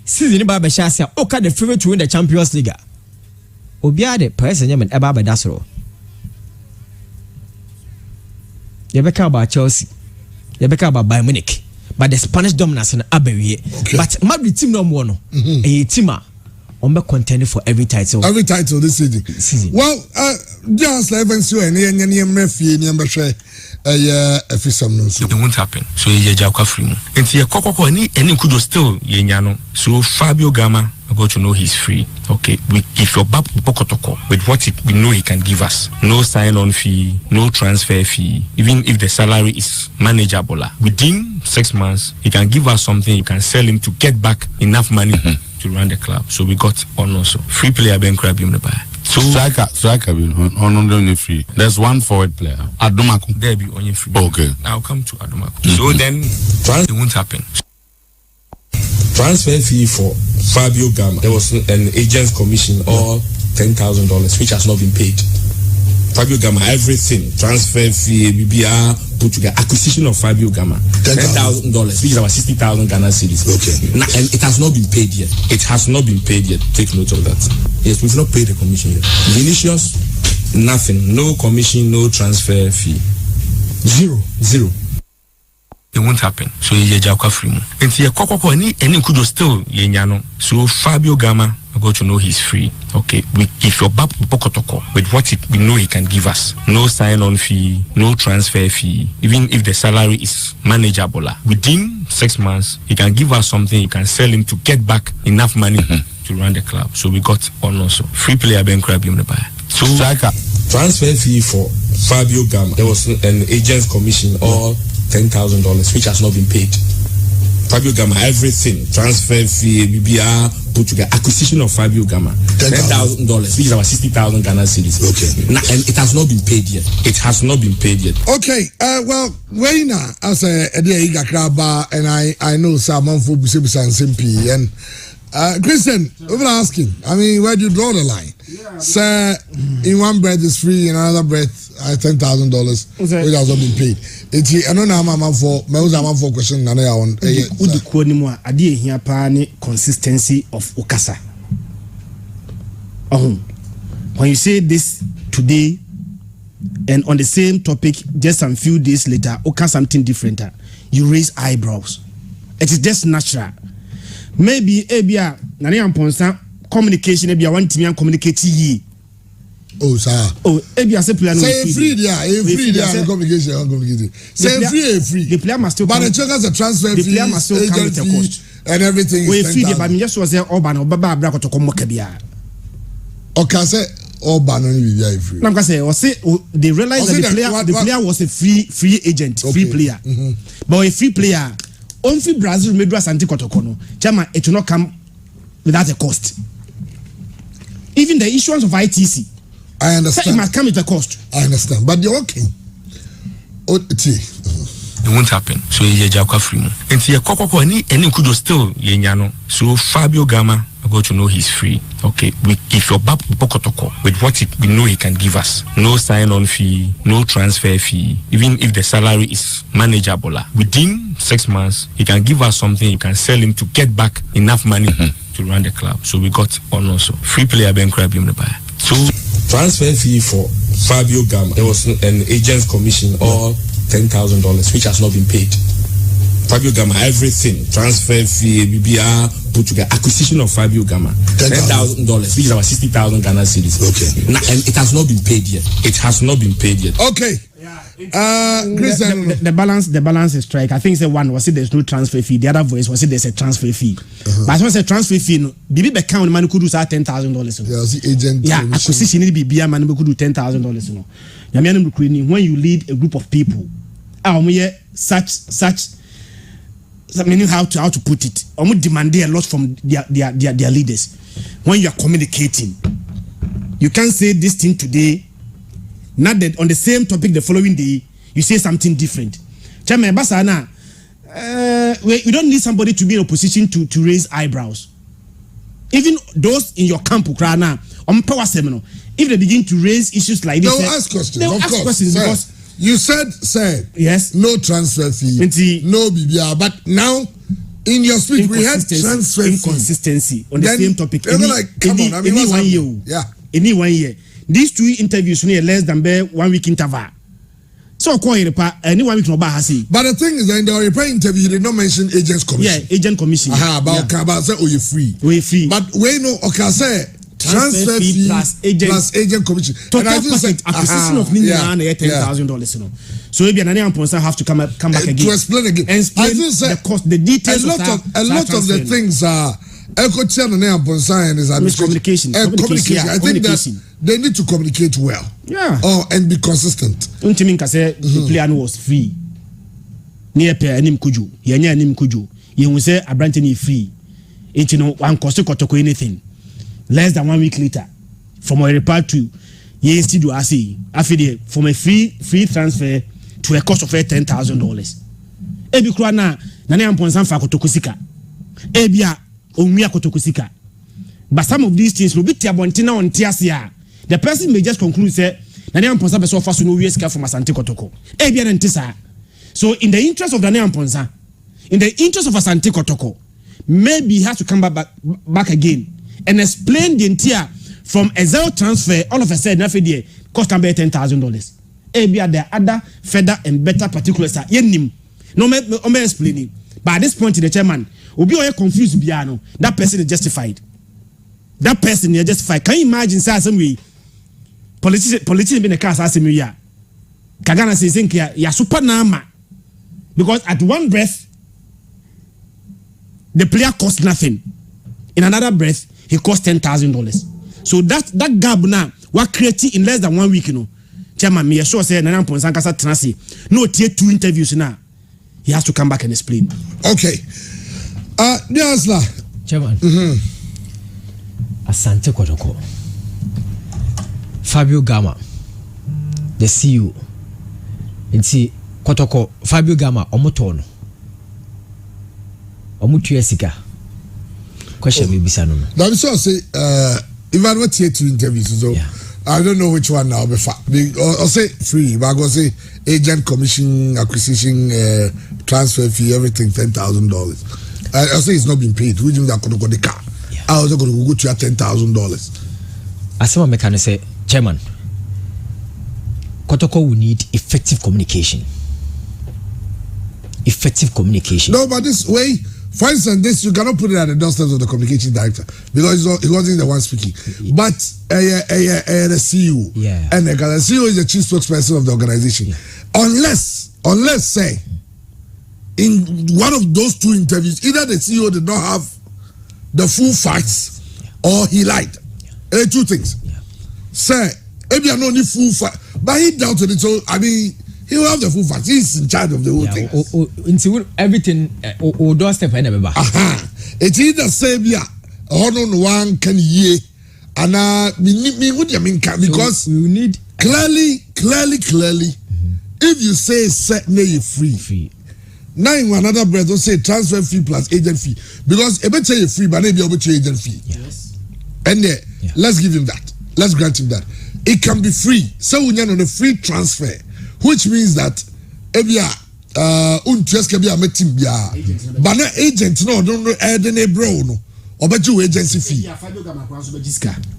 Season ba be shase oka the favorite to win the Champions League. Obia de Paris Saint-Germain eba be dasoro. Yebeka about Chelsea. Yebeka about Bayern Munich. But the Spanish dominance no abewie. But Madrid team no more no. A team on be contending for every title. Every title this season. Well, just like even so any mefie ni ambashe efisam no so. It won't happen. So ye jakwa free mu. Enti ye kokoko any could still ye nya no. So Fabio Gamma got to know he's free. Okay, if you're back pokotoko with what we know he can give us, no sign-on fee, no transfer fee, even if the salary is manageable, within 6 months he can give us something. You can sell him to get back enough money to run the club. So we got on also free player Ben Crab him the buy. So striker on only free. There's one forward player. Adomako. There be only free. Okay. I'll come to Adomako. So then it won't happen. Transfer fee for Fabio Gamma. There was an agent's commission or $10,000 which has not been paid. Fabio Gamma, everything, transfer fee, BBR, put together, acquisition of Fabio Gamma, $10,000, which is about 60,000 Ghana cedis. Okay. And it has not been paid yet. It has not been paid yet. Take note of that. Yes, we've not paid the commission yet. Vinicius, nothing. No commission, no transfer fee. Zero. It won't happen. So ye jakwa free mu. Enti ye kokoko any could still ye nyano. So Fabio Gamma got to know he's free. Okay, if you're back pokotoko with what we know he can give us, no sign-on fee, no transfer fee, even if the salary is manageable, within 6 months he can give us something. You can sell him to get back enough money to run the club. So we got on also. Free player Ben Crab in the buyer. So Striker. transfer fee for Fabio Gama. There was an agent's commission or $10,000 which has not been paid. Fabio Gama, everything, transfer fee, BBR, put together, acquisition of Fabio Gama, $10,000, which is about 60,000 Ghana cedis. Okay. Now, and it has not been paid yet. It has not been paid yet. Okay, well, when as a Iga Kraba, and I know some for Busibus and Simpi, and Christian, over asking, I mean, where do you draw the line? Yeah, sir, in one breath is free, in another breath, $10,000, which has not been paid. It's I don't know how for question. Nana on. Udi kuoni mo adi ehia pa ni consistency of Okasa. When you say this today and on the same topic just some few days later, Oka something different, you raise eyebrows. It is just natural. Maybe ebia nana amponsa communication ebia one team and communicate ye. Oh, sir. Oh, ebia se player no free there, communication. Say free. The player must still. But the checkers a transfer fee. The player must still come with a cost and everything. We free the, but me just was there. Oban Obaba Abra to come Mokabia. Okay, say Oban only be free. Now, say they realized that the player was a free agent, free player. But a free player, only Brazil made Santi Kotokono. Chama, it will not come without a cost. Even the issuance of ITC. I understand. It must come with a cost. I understand, but they're okay. It won't happen. So you just free. And see, any could still yenyano. So Fabio Gama, I got to know he's free. Okay, if you're back with what we know he can give us, no sign-on fee, no transfer fee. Even if the salary is manageable, within 6 months he can give us something. You can sell him to get back enough money to run the club. So we got on also free player Ben Crab in the buyer. So transfer fee for Fabio Gama. There was an agent's commission or $10,000 which has not been paid. Fabio Gama, everything, transfer fee, BBR, put together, acquisition of Fabio Gama, $10,000, which is about 60,000 Ghana cedis. Okay. Now, and it has not been paid yet. It has not been paid yet. Okay. The balance is strike. I think say one was it there's no transfer fee. The other voice was it there's a transfer fee. But when say transfer fee, no, Bibi account man could do $10,000. Yeah, see agent. Yeah, acquisition need be BBR man could do $10,000. No, when you lead a group of people, such. Meaning how to put it. Demand a lot from their leaders. When you are communicating, you can't say this thing today. Not that on the same topic the following day you say something different. Chama basana, we don't need somebody to be in a position to raise eyebrows. Even those in your camp, Ukraina, on power seminar, if they begin to raise issues like this, they'll ask questions. They'll ask questions because you said yes, no transfer fee, no BBR, but now in your speech we had transfer inconsistency on the same topic. Any 1 year. These 2 interviews near less than 1 week interval. So any 1 week no bahasi. But the thing is that in the reply interview, he did not mention agents commission. Yeah, agent commission. About say you're free. We free. But we know say transfer fee plus agent commission. Total package acquisition of $10,000. No. So maybe another person have to come back again to explain again. And explain the cost, the details. A lot of the things are. Communication. I think that they need to communicate well. Yeah. And be consistent. The player was free. Near pair anim kuju. Yanya anim kuju. You will say a brand new free. It's one cost to anything. Less than 1 week later, from a report to ye still do affiliate from a free transfer to a cost of $10,000. Ebi krana nane amponsan fa kotokusika. Ebia onwia kotokusika. But some of these things will be tiabontina on tiasia. The person may just conclude say nane amponsan be so fast no we escape from Asante Kotoko. Ebia ntisa. So in the interest of nane amponsan, in the interest of Asante Kotoko, maybe he has to come back again and explain the entire from a zero transfer all of a sudden after cost can be $10,000. Ebia the other further and better particulars are yenim. No me explaining. But at this point in the chairman, Obi oye confused biano. That person is justified. That person is justified. Can you imagine say some way politician be the case as me ya. Kagana says think ya super nama. Because at one breath the player costs nothing. In another breath he cost $10,000. So that gap now was created in less than 1 week, Chairman, me sure say Nana Ponsankasa Transi. No tier 2 interviews now. He has to come back and explain. Okay. Niasla. Chairman. Asante Kotoko. Fabio Gama, the CEO. And see Kotoko, Fabio Gama, Omotono. Omutu Esika. Question me bisano. Now we saw say if I were here to interviews, so I don't know which one now. I'll say free, but I go say agent commission, acquisition, transfer fee, everything $10,000. I'll say it's not been paid. We think that could go the car. I was going to go to your $10,000. As someone mechanic say, Chairman, Kotoko will need effective communication. Effective communication. No, but this way. For instance, this you cannot put it at the doorstep of the communication director because he wasn't the one speaking. But the CEO, and the CEO is the chief spokesperson of the organization. Unless say in one of those 2 interviews, either the CEO did not have the full facts or he lied. 2 things. Say, maybe I don't need full facts, but he doubted it. So I mean. He will have the full facts. He's in charge of the whole thing. Into everything, doorstep and everybody. It's either Sabia or no one can ye, and me what you mean because we need clearly. If you say set me free. Now in another breath, don't say transfer fee plus agent fee because a bit say free, but maybe a bit agent fee. Yes. And let's give him that. Let's grant him that. It can be free. So we on a free transfer. Which means that ebia untrust be a meeting bia but na agent no don't know any bro no obeju agency fee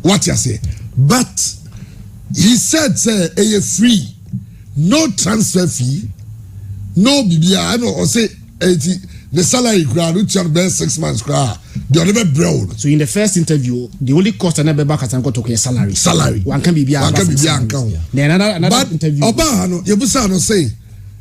what you say but he said say a free no transfer fee no bibia I know or say the salary grant which are best 6 months grant the other bro. So in the first interview the only cost and back at go to salary one can be another interview oba no yebusa no say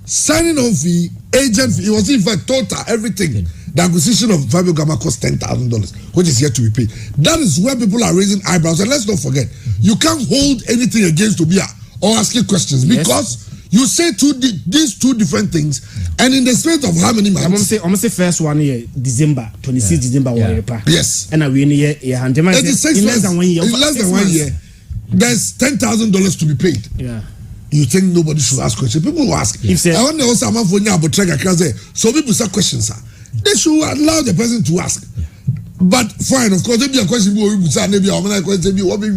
signing on fee agent fee it was in fact total everything the acquisition of Fabio Gama cost $10,000 which is yet to be paid. That is where people are raising eyebrows and let's not forget you can't hold anything against Tobia or asking questions because you say these 2 different things, and in the space of how many months? I'm say first one year December 26 December yes, and we in less than 1 year. In less than 1 year, there's $10,000 to be paid. Yeah. You think nobody should ask questions? People will ask. I want to also am for you about so people ask questions, sir. They should allow the person to ask. But fine, of course, maybe a question will be maybe a question will be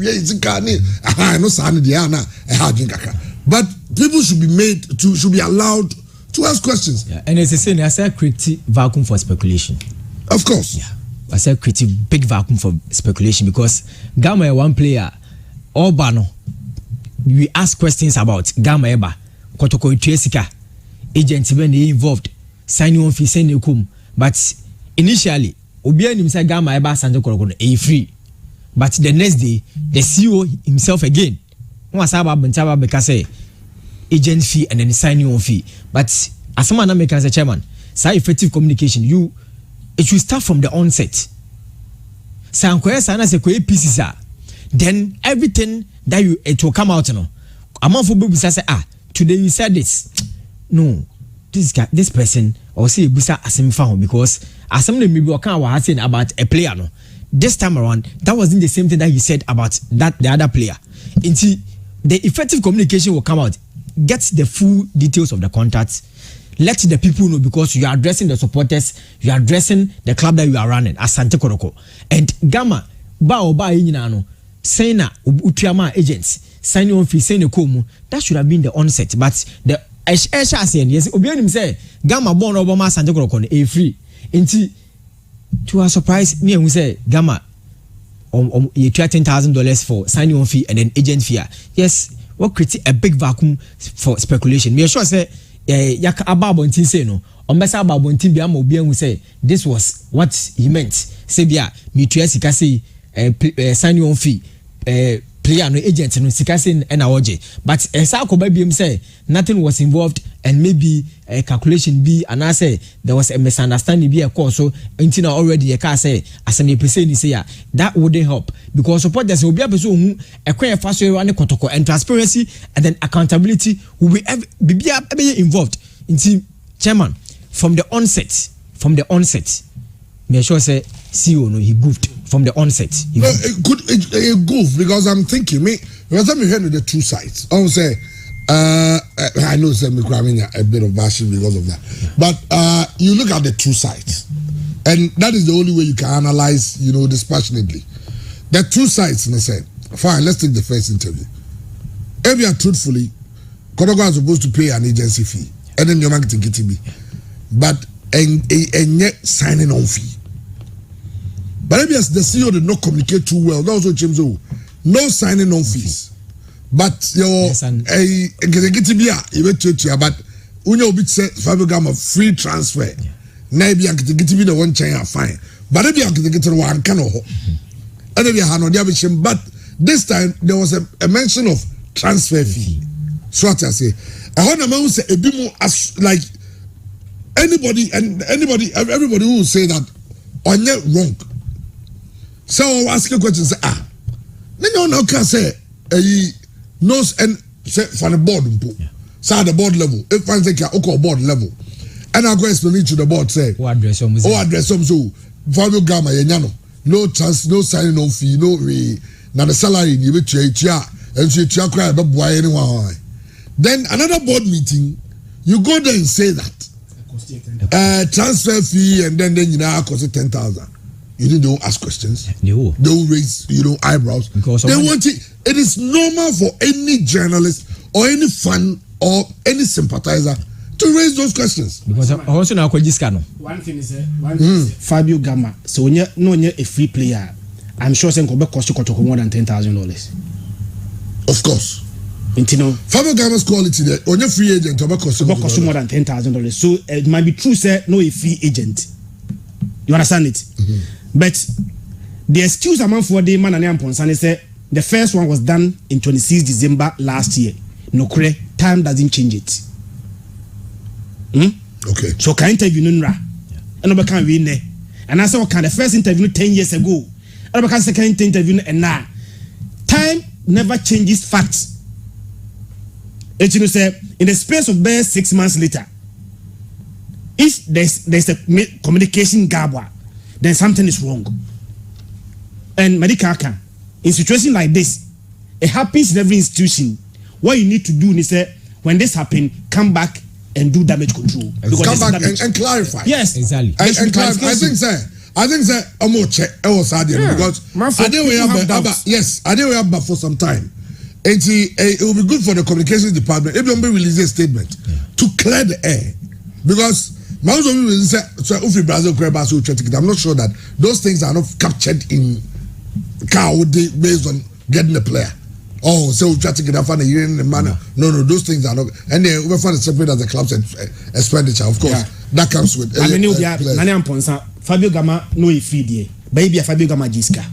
I know Sani Diana but people should be allowed to ask questions. Yeah, and it's the same. I said create vacuum for speculation. Of course. Yeah, I said create big vacuum for speculation because Gama one player, Obano. We ask questions about Gama Eba, Kotoko Itiesika, agents when they involved, signing on fee, sending kum. But initially, Obian himself Gama Eba Sanjo Korokon a free. But the next day, the CEO himself again. Wasaba Bentaba because agent fee and then signing on fee. But as someone make as a chairman, say effective communication, it should start from the onset. Pieces are then everything that it will come out, among for people say today you said this. No, this person or say busa asim found because as somebody maybe was saying about a player no. This time around, that wasn't the same thing that he said about the other player. Until the effective communication will come out, get the full details of the contract, let the people know because you are addressing the supporters, you are addressing the club that you are running, Asante Koroko. And Gama, saying Utiama agents, signing on fee, saying that should have been the onset. But the Esha saying, yes, Obianim say, Gama born Obama Asante Koroko, a free. Until to our surprise, me and we say Gama you $10,000 for signing on fee and then agent fee. Yes, what create a big vacuum for speculation. Me sure say yak ababontin say no. Ombesa ababontin bi am obi an say this was what he meant. Say bia me tua sika say signing on fee player no agent no sika say na oje. But esa ko ba bi say nothing was involved and maybe a calculation be and I say there was a misunderstanding be a course so until already a car say as a percent say that wouldn't help because support there's will be a person who acquire faster run protocol and transparency and then accountability will be involved in team chairman from the onset make sure say CEO no he goofed from the onset he goof because I'm thinking because I'm hearing the two sides I would say I know some a bit of bashing because of that. But you look at the two sides. And that is the only way you can analyze, dispassionately. There are two sides, and I said, fine, let's take the first interview. If you are truthfully, Kodogo is supposed to pay an agency fee. And then your marketing KTB. But and yet signing on fee. But if the CEO did not communicate too well, that was what James O. No signing on fees. But your executive but when you bit say Fabio Gama free transfer, maybe executive the one chain fine. But if you executive one can and if you had no but this time there was a mention of transfer fee. So what I say, I heard a man say a bit more as like everybody who will say that on net wrong. So I'll ask a question say then you can say knows and say for the board so at the board level if I take a board level and I'll go explain to the board say address some so Fabio Gama no signing on fee no now the salary you bet and so you cry about boy anyone then another board meeting you go there and say that transfer fee and then cost 10,000 you don't ask questions. No. Don't raise, eyebrows. Because they want it. It is normal for any journalist or any fan or any sympathizer to raise those questions. Because I also know one thing is Fabio Gama. So when you're a free player, I'm sure it's going to cost you more than $10,000. Of course. Fabio Gama's quality there. When you're free agent, it cost you more than $10,000. So it might be true, sir. No, a free agent. You understand it? Mm-hmm. But the excuse among for the man and Amponsan is the first one was done in 26 December last year. No, time doesn't change it. Okay. So can interview Nunra. And nobody can win there. And I said, okay, the first interview 10 years ago. And nobody can second interview and now. Time never changes facts. And you know, say in the space of bare 6 months later, if there's a communication gap, then something is wrong. And medical in situation like this, it happens in every institution. What you need to do is when this happens, come back and do damage control. Come back and clarify. Yes, exactly. And clarify. I think I'm more check. I was because I didn't have for some time. And it will be good for the communications department if you release a statement to clear the air because. Most of you will say, Brazil, I'm not sure that those things are not captured in car based on getting the player. Oh, so we try to get a fan in the manner. No, those things are not. And then we find it separate as the club's expenditure. Of course, that comes with. I mean, Fabio Gama no free baby Fabio Gama Giska.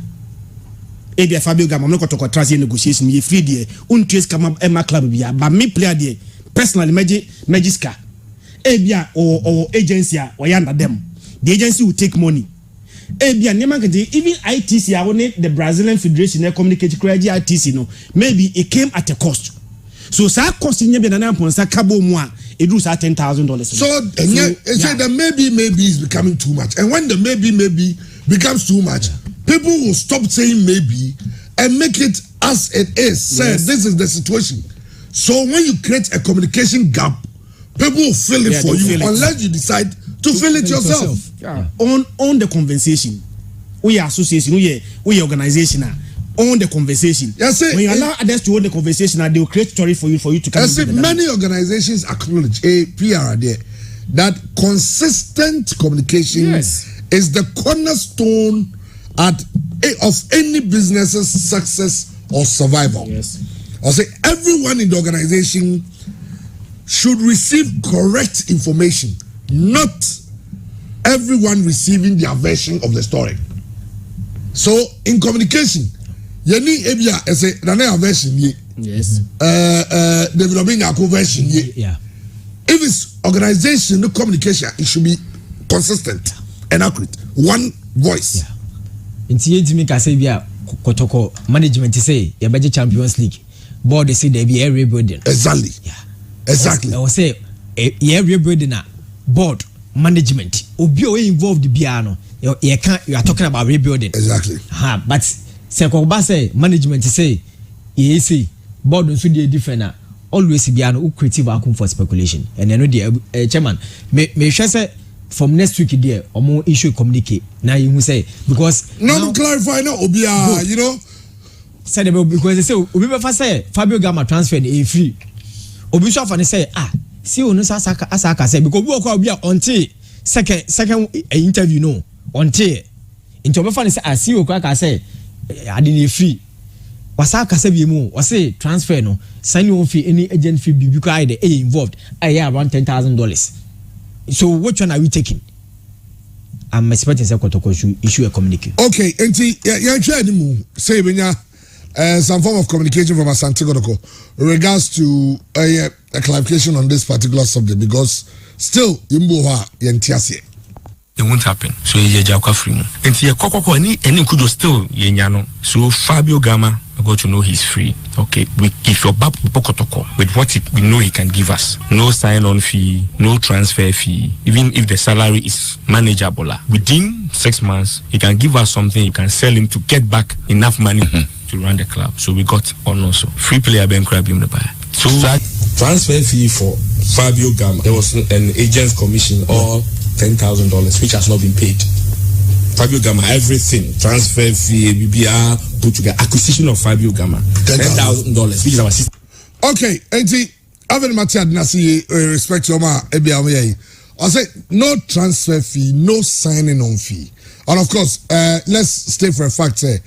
Ebi Fabio Gama no koto trans negotiation ye free there. Untrace kama Emma club bia, but me player there personally Magiska. Ebia or agency or yanda them. The agency will take money. Ebia even ITC I the Brazilian Federation communicate credit ITC no maybe it came at a cost. So sa cost in Yabana Ponsa Cabo Moa it do $10,000. So the maybe is becoming too much. And when the maybe becomes too much, people will stop saying maybe and make it as it is. Say this is the situation. So when you create a communication gap, people will fill it for you unless you decide to fill it yourself. Yeah. On the conversation, we are association, we are organization. On the conversation, when you allow others to own the conversation, they will create story for you to come. Many organizations acknowledge PR there that consistent communication is the cornerstone of any business's success or survival. Yes. I'll say everyone in the organization should receive correct information, not everyone receiving their version of the story. So in communication, you need ebia as a version yes. developing a version yeah. if it's organization, no communication, it should be consistent and accurate. One voice. Yeah. Nti yentimi ka say bia kotoko management say ya budget Champions League. Board they say there be a rebuilding. Exactly. Yeah. Exactly. I was say yeah rebuilding na board management. Obi o involved bia no. You are talking about rebuilding. Exactly. But say ko say management say say board nso dey different na always bia no creative vacuum for speculation. And I know the chairman me sure say from next week there omo issue communicate now you say because no clarify now obia you know said because they say obi be say Fabio Gamma transfer e free obi so afa say see onu asaka say because obi until second interview no until into obi fa say see okwa say ade free wasaka say bi mu say transfer no sign on fee any agent fee bi because they involved around $10,000. So which one are we taking? I'm expecting say Kotoko should issue a communique. Okay, enti ya try mu say benya some form of communication from Asante Kotoko in regards to a clarification on this particular subject because still yimbo ha yentiase. It won't happen. So ye jakwa free mu. Enti ye kokoko any could still ye nyano. So Fabio Gamma got to know he's free. Okay, we give your bab Kotoko with what we know he can give us. No sign-on fee, no transfer fee. Even if the salary is manageable, within 6 months he can give us something. You can sell him to get back enough money to run the club. So we got on also free player Ben Crab in the buyer. So transfer fee for Fabio Gamma. There was an agent's commission or $10,000 which has not been paid. Fabio Gamma, everything, transfer fee, BBR, put together, acquisition of Fabio Gamma, $10,000, which is our system. Okay, enti, Aven Matiad Nasi, respect to Oma Ebiaway. I say no transfer fee, no signing on fee. And of course, let's state for a fact, there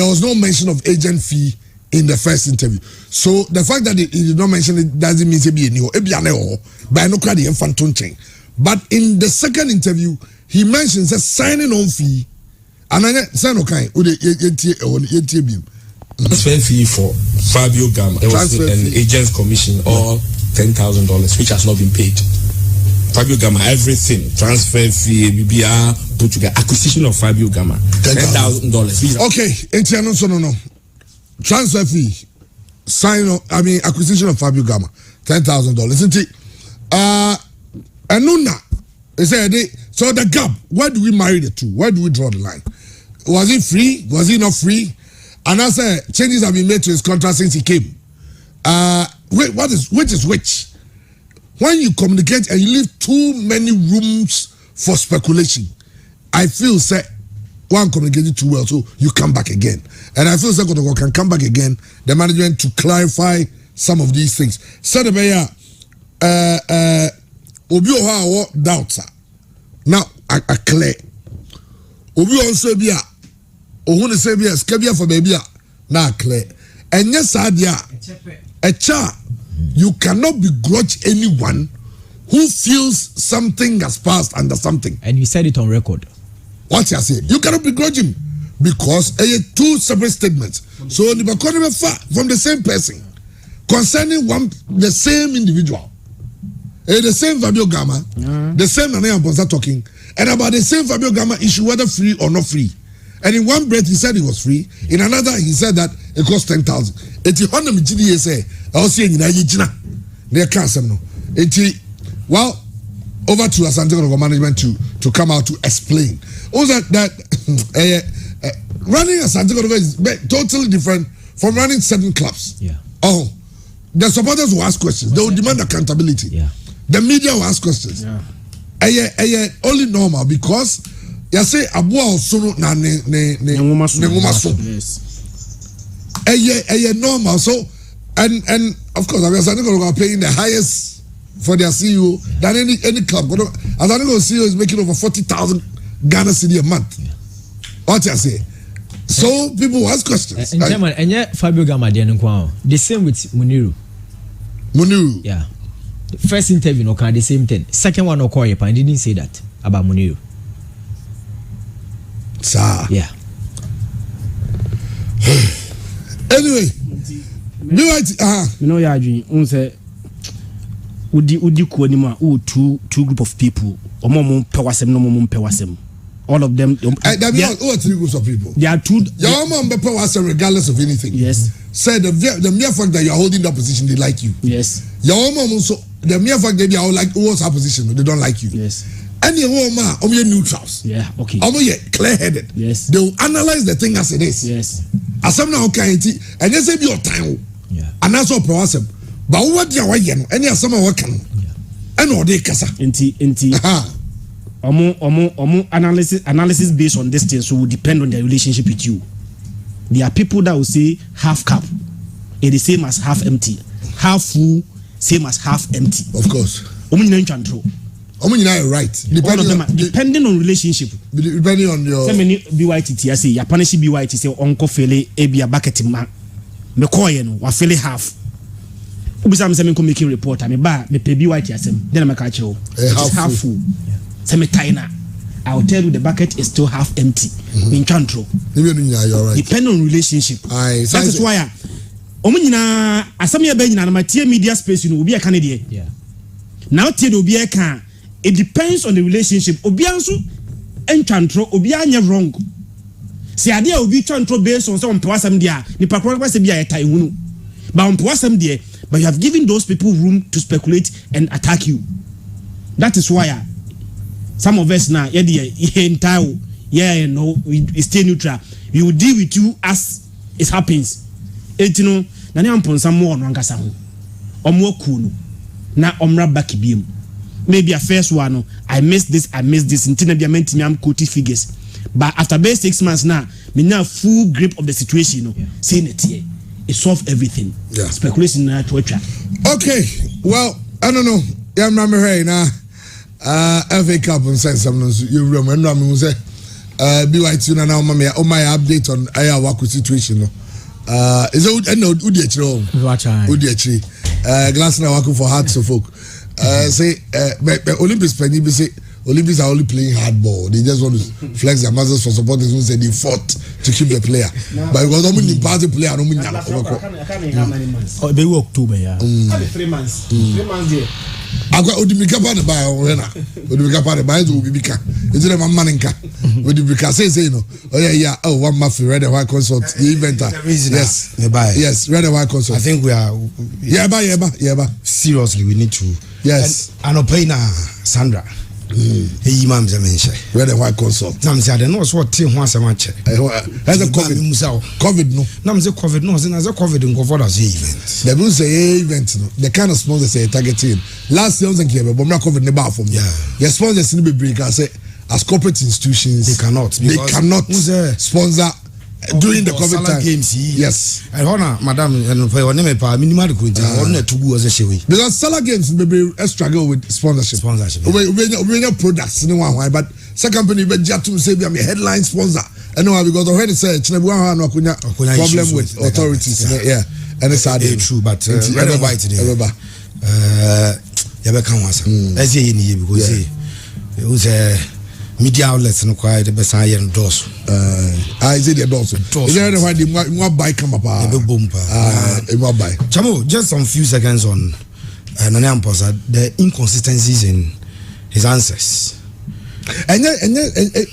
was no mention of agent fee in the first interview. So the fact that he did not mention it doesn't mean to be a new by no credit and chain. But in the second interview, he mentions a signing on fee and I sign okay with the transfer fee for Fabio Gamma. There was an agent's commission or $10,000 which has not been paid. Fabio Gamma, everything, transfer fee, BBR, put together, acquisition of Fabio Gamma, $10,000. Okay, no. Transfer fee, acquisition of Fabio Gamma, $10,000. Isn't it? And Nuna, they said, so the gap, where do we marry the two? Where do we draw the line? Was it free? Was it not free? And I said, changes have been made to his contract since he came. Which is which? When you communicate and you leave too many rooms for speculation, I feel say one communicated too well, so you come back again. And I feel say Kotoko can come back again, the management to clarify some of these things. So the mayor, Obi Oha doubts. Now I clear. Obi also be ohun say be skebia for baby na clear. And yes a cha you cannot begrudge anyone who feels something has passed under something. And you said it on record. What you say? You cannot begrudge him because two separate statements. So from the same person concerning the same individual. The same Fabio Gamma, the same Nana Bonza talking, and about the same Fabio Gamma issue, whether free or not free. And in one breath, he said it was free. In another, he said that it cost 10,000. It's the Honda Mijidi say, I'll see in Nigeria. They can't say no. Well, over to Asante Kotoko management to come out to explain. Also, that running Asante Kotoko is totally different from running certain clubs. Yeah. Oh, the supporters will ask questions. They will demand accountability. Yeah. The media will ask questions. Yeah. Only normal because you say Abua Osunu na ne so. Yes. Normal. So and of course, Asante Kotoko are paying the highest for their CEO than any club. Asante Kotoko CEO is making over 40,000 Ghana cedi a month. Yeah. What you say? So people will ask questions. And German, and yet Fabio Gamma the same with Muniru. Yeah. The first interview no can the same thing. Second one no call you, I didn't say that about Muniru. Sir. Yeah. Anyway, you know, Yaji, say udi ko ni ma two group of people omo pe wasem no mo pe wasem all of them there are three groups of people. There are two. Your mom be pe wasem regardless of anything. Yes. Say the mere fact that you are holding that position, they like you. Yes. Your mom also the mere fact that they are like what's her position, they don't like you. Yes. Any woman, you neutrals. Yeah. Okay. You clear-headed. Yes. They will analyze the thing as it is. Yes. As I'm now okay, and they say be your time. Yeah. And that's all process. But what you are any as someone working. And all they kasa. Inti. Omo analysis based on this thing, so will depend on their relationship with you. There are people that will say half cup, it is same as half empty. Half full, same as half empty. Of course. Omo nyina control. Omo nyina right. Depending on relationship. Depending on your. Say many BYT say ya punish BYT say onko fele ebi a bucket ma. Me call you no wa fele half. Ubisa me say me ko making report me ba me pe BYT asem. Then I make a chiro. Half full. Say me taina. I'll tell you the bucket is still half empty. In control. You're right. Depending on relationship. That is why omo nyina asem ya be nyina na matie media space you know obi e kan dey. Yeah. Now tie do obi e kan. It depends on the relationship. Obi anso enchantro obi anya wrong. See ade obi chantro based on some pewasam dia. Ni pakwa kwa se bia eta ehunu. But on pewasam dia, but you have given those people room to speculate and attack you. That is why some of us now entire we stay neutral. We will deal with you as it happens. You know, na ni ampon some more no ngasa ho. Omo ku no. Na omra back biem. Maybe a first one, I missed this. Until I meant me, I'm quoting figures. But after base 6 months now, me now full grip of the situation. Saying it here, it solved everything. Yeah. Speculation na torture. Okay, well, I don't know. Yeah, I'm here now. FA Cup and say something. You remember me say, BYT now, mommy. Oh my update on Ayawaku situation. Is it no Udiachro? Udiachri. Glass now working for Hearts of Folk. Say Olympics penny be say Olympics are only playing hardball. They just want to flex their muscles for supporters who say they fought to keep the player. But because only party player no mean how many months? Oh, they were October, yeah. 3 months. 3 months there. I got Odimika pa the buy or Odimika pa the buy to Ubika. Is it a maninka? Odimika say no. Oh yeah. Oh, 1 month red and white consult. The event. Yes. Yes, red and white consult. I think we are. Yeah. Seriously, we need to. Yes. And Opena Sandra. Hey, Imam Zamenche. Red and white consult. Nam said, I know what Tim wants a match. That's a COVID no. Nam say COVID no. Then as a COVID and go for us event. They will say event. The kind of sponsors say targeting. Last year was in Kenya, but I'm not COVID never for me. Yeah. Your sponsors in the break. I say as corporate institutions, they cannot sponsor during the COVID time. Games. Yes. I honor Madam and for your name minimal to go as a show. Because Salah Games maybe struggle with sponsorship. We have products no one but some company but just to say I'm a headline sponsor. I know because already said problem with authorities. Yeah. And it's sad. True, but everybody today. Let's say because it was a media outlets no quite the best I endorse. I say the endorse. Is there any why the buy come up? Buy. Chamo, just some few seconds on Nana Amposa, the inconsistencies in his answers. And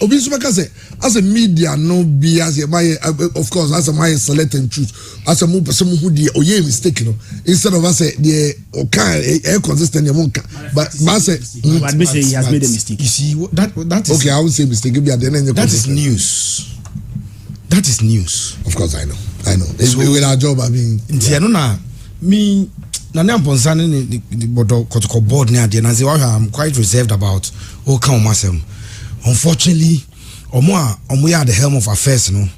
Obisumaka say as a media no be as a my of course as a my select and choose as a move person who the oye mistaken instead of us the okay consistent but say he has made a mistake. You see that is okay. I won't say mistake. That is news. That is news. Of course, I know. It's with our job. I mean, me. Nana Amponsa the board near the Nazi. I'm quite reserved about all come myself. Unfortunately, we are the helm of affairs, no.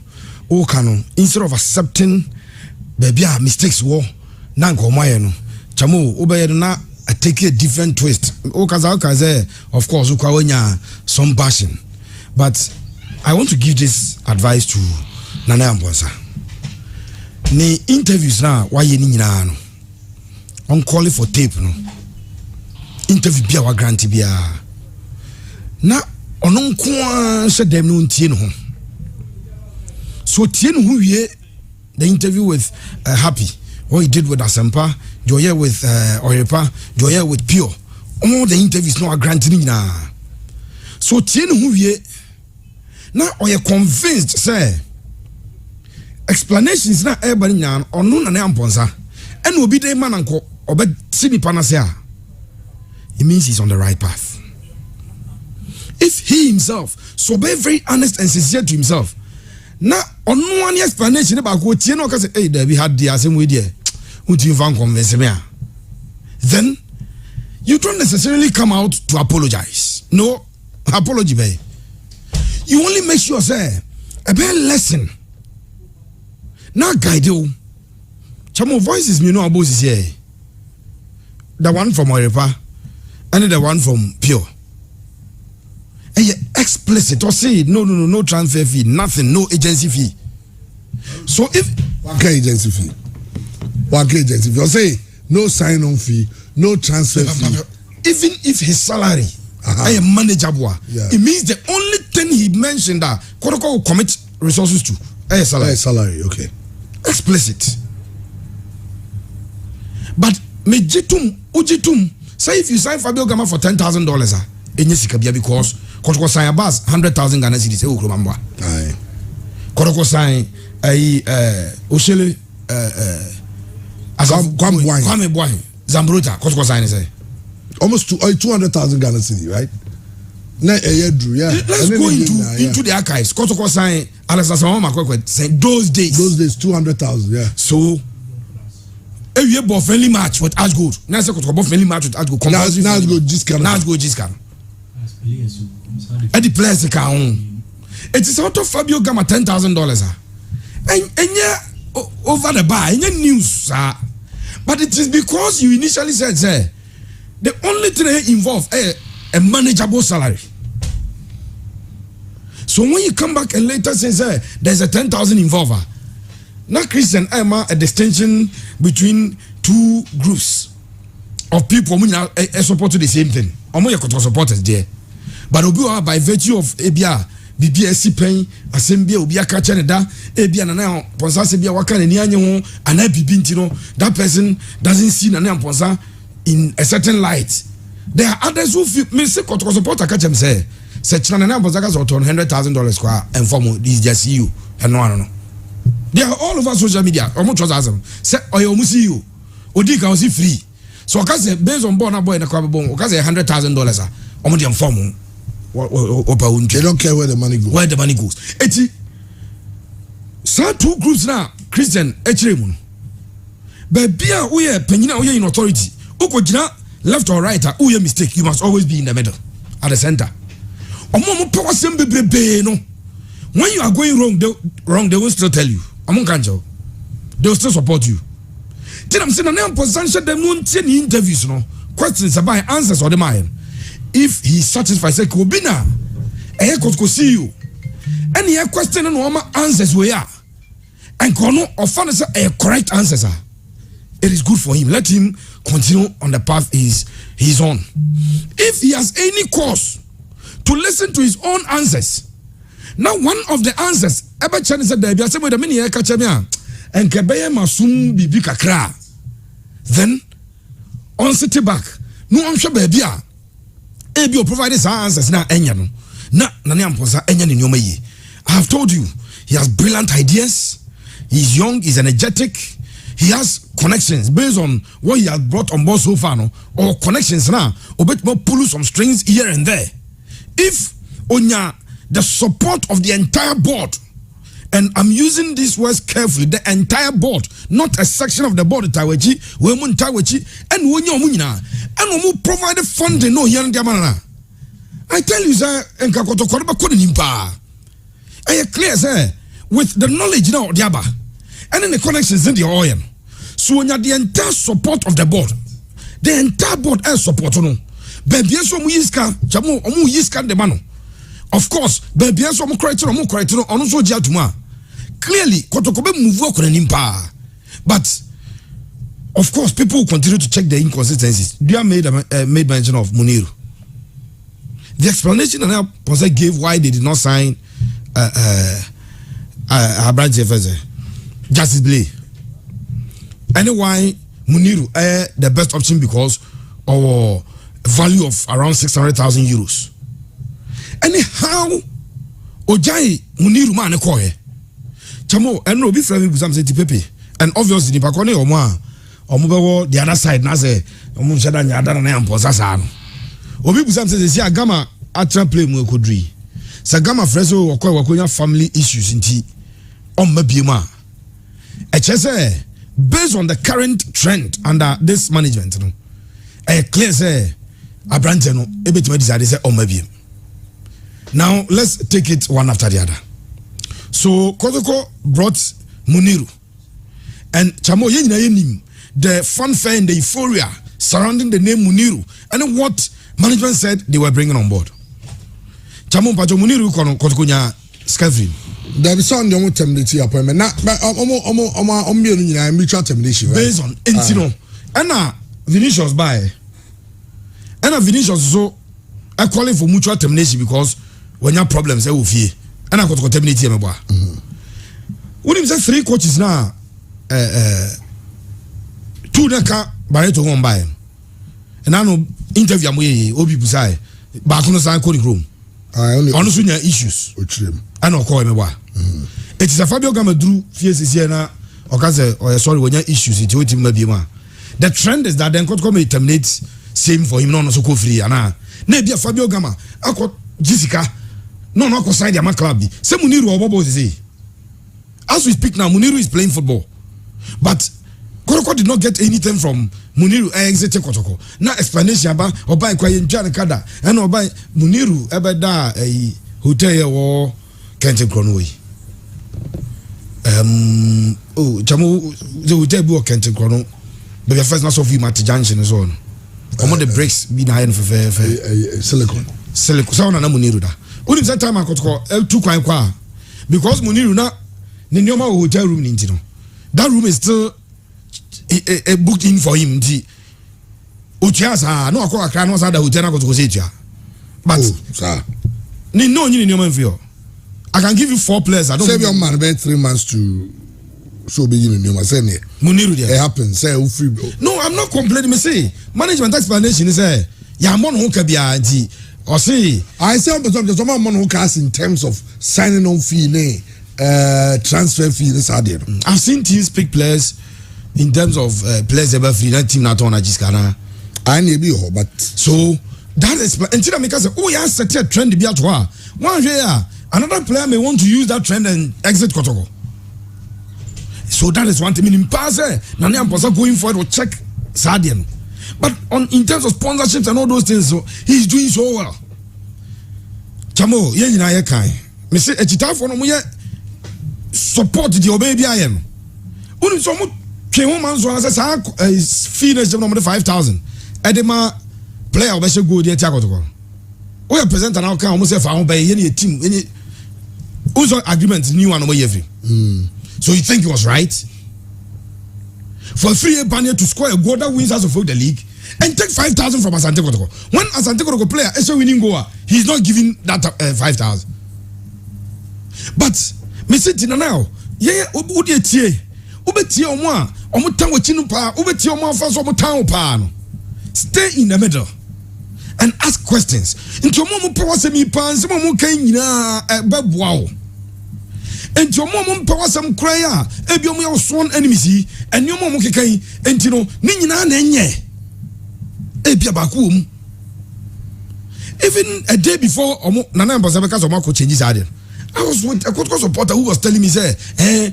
Instead of accepting baby mistakes, nanko no. Chamo obey na take a different twist. Of course, some passion, but I want to give this advice to Nana Amponsa. Ni interviews now why you need no. On calling for tape no interview bia wa grant bia na ono nko she dem no ntie no so tie no wie the interview with Happy what he did with Asempa, Joye with Oyepa, Joye with Pure. All the interviews now are granted now. So Tien who ye now are you convinced, say explanations na everybody now or no na amponsa and will be the man uncle or bet sini panacea. It means he's on the right path. If he himself so be very honest and sincere to himself. Now on one explanation about what you know, because hey, we had the same way there. Would you even convince me? Then you don't necessarily come out to apologize. No apology, babe. You only make sure say a better lesson. Now guide you. Chamo voices me know about this here. The one from Orepa and the one from Pure. And you explicit or say no transfer fee, nothing, no agency fee. So if what agency fee? What agency fee? You say no sign-on fee, no transfer fee. Even if his salary is manageable, it means the only thing he mentioned that Kotoko will commit resources to salary. Salary, okay. Explicit. But ujitum. Say if you sign Fabio Gama for $10,000, because Kotoko sign a bus 100,000 Ghana cedis. Aye. Kotoko sign Oshele Kwame Boy Zambruta Kotoko sign say almost 200,000 Ghana cedi, right? Let's go into the archives. Kotoko sign Alexander Makwekwe saying those days 200,000, yeah. So if you have a friendly match with Ashgold, now say Kotoko friendly match with Ashgold. Now go Giscan. At the place they can. It is out of Fabio Gama $10,000. And yeah, over the bar, in your news, but it is because you initially said, say, the only thing involved a manageable salary. So when you come back and later say, there's a 10,000 involved, now Christian Emma a distinction between two groups of people who support the same thing. Omo supporters there, but obi by virtue of ebia BBSC pen assembly obi aka cheneda ebia na na ponsa sebia waka na ni anye ho ana bibi ntino that person doesn't see na na ponsa in a certain light. There are others who feel me say Kotoko supporter catch them say chana na ponsa ka so $100,000 kwa and form this just you and no. They are all over social media. Omo trust them say oyo mu see you odi ka osi free. So okaze based on born boy na kwa bon okaze $100,000 omo dem form. They don't care where the money goes. Where the money goes. So two groups now, Christian Echremun. But be a we penina in authority. Ukojina left or right, uye mistake. You must always be in the middle, at the center. No. When you are going wrong, they will still tell you. They will still support you. Then I'm saying, I'm position them won't any interviews, no questions about answers or the mind. If he's satisfied, say Kobina, I could see you. Any question and answers we are. And Kono or find a correct answer. It is good for him. Let him continue on the path he's on. If he has any cause to listen to his own answers. Now one of the answers, Eba Chan said there be some with the mini kachamia and Kabaya Masum Bibi Kakra. Then on city back, no I'm sure baby. Ebio provided some answers now enyano. Na amposa enyan in yomeyi. I have told you, he has brilliant ideas. He's young, he's energetic. He has connections based on what he has brought on board so far, no? Or connections now, or bit more pull some strings here and there. If onya the support of the entire board, and I'm using these words carefully, the entire board, not a section of the board, Tawechi, Wemun Tawechi, and Wonya, and we provide funding, no here and there. I tell you, sir, and Kakoto Korba couldn't impa. I clear, sir, with the knowledge now, Diaba, and in the connections in the oil. So when you have the entire support of the board, the entire board has support, no. Baby, so Muiska, Jamu, Muiska de Mano. Of course, baby, so Mukrito, on so Jatuma. Clearly, Kotokobe move work on an impa. But of course, people will continue to check the inconsistencies. Dia made mention of Muniru. The explanation that Ponsa gave why they did not sign Justice Blay. why Muniru the best option because our value of around 600,000 euros. Anyhow, Ojai Muniru man koye. Chamo and no be friendly with some Pepe. And obviously the Pakone or the other side na say omunshada nyada na yamposa sa no. Obi busam say say agama atra play mu ekodri. Sagama freso wakonya family issues nti ommabiema. Say based on the current trend under this management no. Clear say Abrante no ebetuma decide say ommabiem. Now let's take it one after the other. So Kotoko brought Muniru and Chamo yenim the fanfare and the euphoria surrounding the name Muniru and what management said they were bringing on board. Chamo Pacho Muniru Kotoko nya Scafri. There is some young termination appointment. Mutual termination. Based on Intino. And Vinicius by. And Vinicius so I call it for mutual termination because when you have problems, I will fear. And I got to terminate him. What is that 3 coaches now? 2 naka Barreto won by. And I know interview me Obi Busai. Back on the side calling room. I only honestly issues. I know call me. It is a Fabio Gama drew fierce Siena or sorry when your issues it with him maybe. The trend is that then could come terminate same for him non so free and maybe a Fabio Gama. I got Jessica. No side my club. Say Muniru or Bobo say. As we speak now, Muniru is playing football. But Kotoko did not get anything from Muniru exited Kotoko. Now explanation about or by Kwayen Kada and or by Muniru Ebeda a hotel or Kenton Cronway. Jamu the hotel book Kenton Chrono. But the first not of you Mati Junction is on. Come on the brakes be behind for silicon. Sound and Muniru da. Only that time I could call L2 Kwa because Muniru na Ninyoma hotel room nintino. That room is still a booked in for him. Uchiasa no akwa akra no sa da hotel na go to Kosetia. But sir. Ni no nyini nyoma mfio. I can give you 4 players. I don't save your man about 3 months to so begin nyoma say ne. Muniru there. It happens say who free. No, I'm not complaining me say management explanation is ya mon ho ka bia nti or say I say some man who cast in terms of signing on fee transfer fee this idea. I've seen teams pick players in terms of players ever free that team not on Ajiskana. I need be but so that is until I make us say oh yeah set a trend be at one here another player may want to use that trend and exit Kotoko. So that is one thing in pass Nani Amposa going forward will check Sadian. But in terms of sponsorships and all those things, so he's doing so well. Chamo, ye na ye kai. Me say echita for no ye support the obaby I am. Unu so mo twe ho man so say sa fee na no 5,000. Edema player obeshe go dey tia kotoko. We present now kan almost say fa ho by ye na team any also agreement new one no ye free. So you think he was right? For 3-year banner to score a goal that wins us of the league and take 5,000 from Asante Kotoko. When Asante Kotoko player is a winning goal, he's not giving that 5,000. But Mr. Tinanao, yeah, Ubetie, Omo, Omutango Chinupa, Ubetie Omo Faso Omutango Pano. Stay in the middle and ask questions. Into Momo Pawasemi Pan, some Momo Kenya, Babwao. And your mom power some cryer, a biomio sworn enemy, and your mom kay, and you know, Nina Nenye, a Piabakum. Even a day before Nana Bazabakas or Marco changes idea. I was with a Kotoko supporter who was telling me, say, I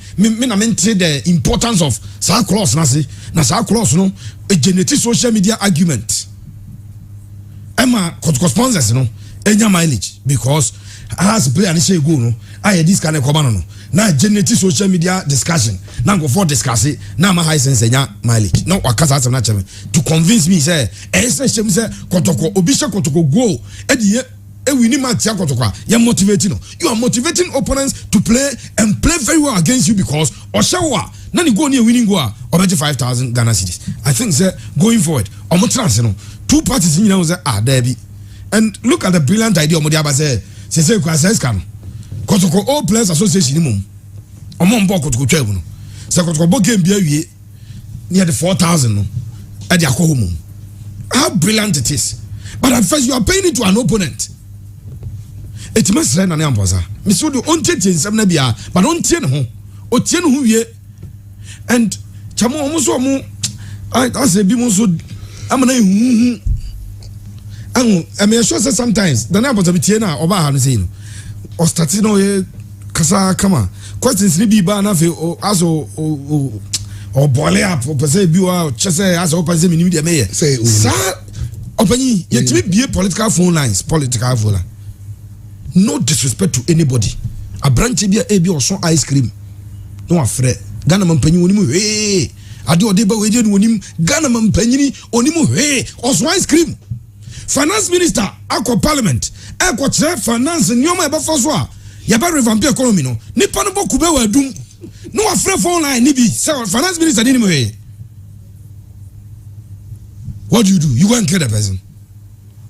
meant the importance of Sarcross, Nasi, Nasarcross, no, a genetic social media argument. Emma Kotoko sponsors, no, any mileage, because as play and say go no I this kind of command no now genetic social media discussion now go for discuss it now my high sense mileage no wakasa asem na cheme to convince me say say Kotoko obisha Kotoko go e win match Kotoko you motivating no you are motivating opponents to play and play very well against you because oshawa na ni go near winning goal obeti 5,000 Ghana cedis. I think say going forward omo trans no 2 parties you know say there be and look at the brilliant idea omo dia ba say say Kwaseskan Kotoko all players association mum omo mbo Kotoko twa no say Kotoko bo game bia wie near the 4,000 no at their home. How brilliant it is. But at first you are paying it to an opponent. It must run an amposa. Miss Wood, on Titin, some Nabia, but on Tien home, or Tien who ye, and Chamo almost I say, Bimoso, I'm a name. I mean, sure sometimes the neighbors of Tiena or Bahanzin or Statino Casa Kama. Questions be Banafi or Azo or boil up or Pase Bua, Chese as open media mayor. Say, Sir, open yet to be a political phone lines, political phone. No disrespect to anybody. A branch be a or some ice cream. No afraid. Ganaman Penny, hey, I do a deba with him, Ganaman Penny, Onimu, hey, or some ice cream. Finance Minister, Aqua Parliament, Aqua Chair, Finance, and Yoma Bafoswa, Yaba revamp economy. No, Nipanobo Kubewa doom. No afraid phone line, Nibi, Finance Minister anyway. What do? You go and kill the person.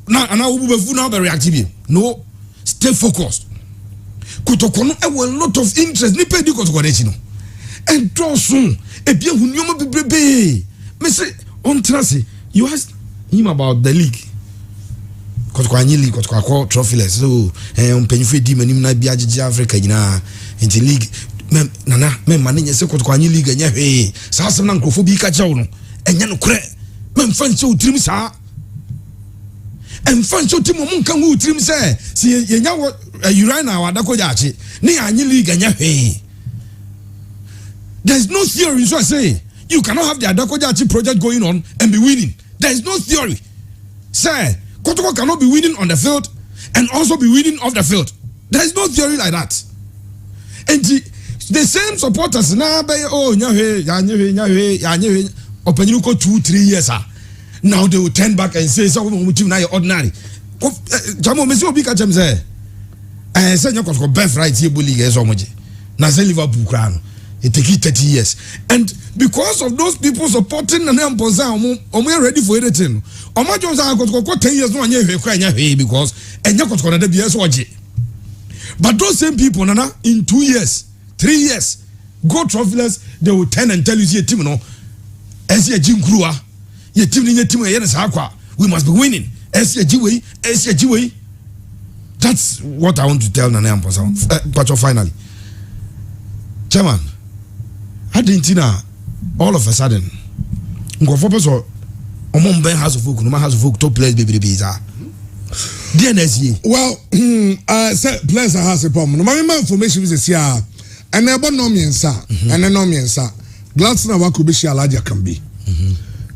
Now, and I will be now very active. No, stay focused. Kutokono, a lot of interest, Nipe Dukos Guadechino. And draw soon, a beer who Yoma Bebe. Mr. On Tracy, you asked him about the league. Kotkwani league kotkwa trophyless so mpanyifu di manim na bia agege Africa nyina into league nana mane se kotkwani league anya hwe sa asem na nkrofo bi ka chawo no enya no kure memfa nche utrim sa emfa nche utim mo nka hu utrim se si yenya urina wa dakoja achi ne anya league anya hwe. There is no theory, so I say you cannot have the Adakoja Achi project going on and be winning. There is no theory. Sir, Kotoko cannot be winning on the field and also be winning off the field. There is no theory like that. And the same supporters now, open 2-3 years. Now they will turn back and say, so now ordinary. Jamo Messi Obika James and say you got birthright here bully as Omoji. Now say Liverpool crown. It take 30 years. And because of those people supporting the name Ponza, we are ready for anything. Oma Jones I got 10 years no because and you got to be as but those same people, Nana, in 2 years, 3 years, go trophyless, they will turn and tell you, see a team, no, as a Jim Crew, your team in your team, we must be winning. As a G-way. That's what I want to tell Nana Ponza. But finally, Chairman. Argentina, all of a sudden, go for person. Ben House of Folk, no House of Folk, top players, baby, DNSE. Well, players has a problem. No, my information is here, and I no me answer, and I no me answer. Gladstone Waku Bishi Aladia can be.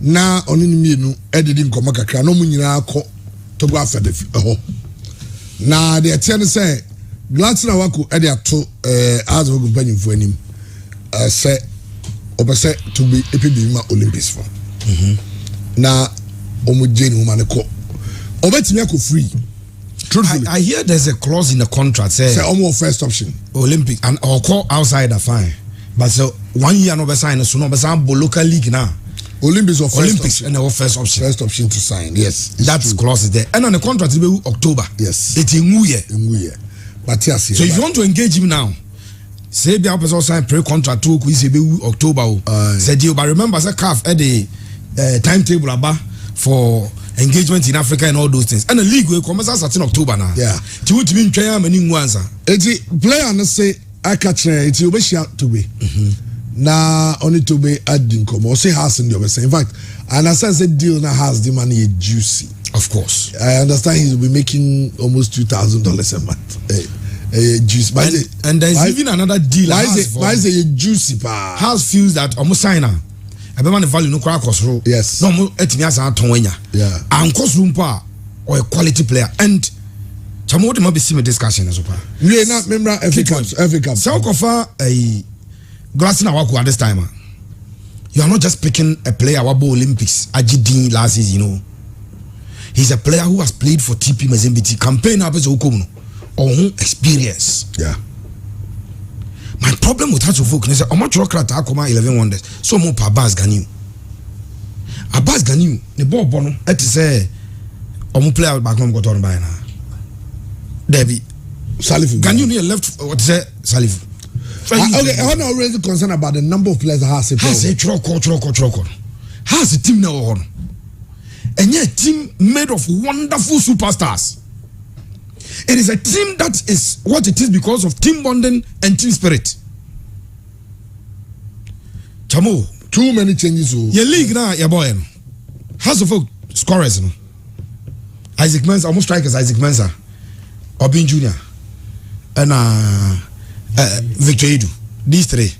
Na only me no editing Komaka, no munina ko to go after the na the attendant say Gladstone Waku Edia to as a companion for him. Say obese to be epidema Olympics for. Na omujeni humaneko. Obetimi ako free. Truthfully, I hear there's a clause in the contract say almost first option Olympic and or call outside are fine. But so 1 year no be sign so no be sign local league now. Olympics or first Olympics option. And our first option. First option to sign. Yes. That's clause is there. And on the contract it will be October. Yes. It's in year. But yes. So if you want to engage him now, say be person sign pre-contract to we say be October. Said you but remember say CAF at the timetable about for engagement in Africa and all those things. And the league will commence at October now. Yeah. To which mean try many answer. Eti player no say I catch it you be shout to be. Na only to be adding come or say house in the obese. In fact, and as I said deal na house the money is juicy. Of course. I understand he will be making almost $2,000 a month. Juice. And there's even another deal. Why is it juicy pa? House feels that almost signer. Everyone the value no crack cost row. Yes. No more etimias are tonwenya. Yeah. And cost room pa or a quality player. And Chamo de be see discussion as well. You not remember Africa. So kofa a Gladstone Waku at this time. You are not just picking a player wabo Olympics Ajidin last season, you know. He's a player who has played for TP Mazembe campaign up as Okuno or experience. Yeah. My problem with House of Folk is that I'm not sure that I come 11 wonders. So more Abbas Ganiu. Abbas Ganiu, the ball bono, et say, I'm play out back home got on by now. Debbie Salifu Ganiu near left what say Salifu. Okay, I'm not really concerned about the number of players that has a has a troko. Has a team now on. And yet, a team made of wonderful superstars. It is a team that is what it is because of team bonding and team spirit. Chamo, too many changes. Your league now, your boy. House of Folk scorers. No? Isaac Mensah, almost strikers Isaac Mensah, Obin Jr. and Victor Edu. These three.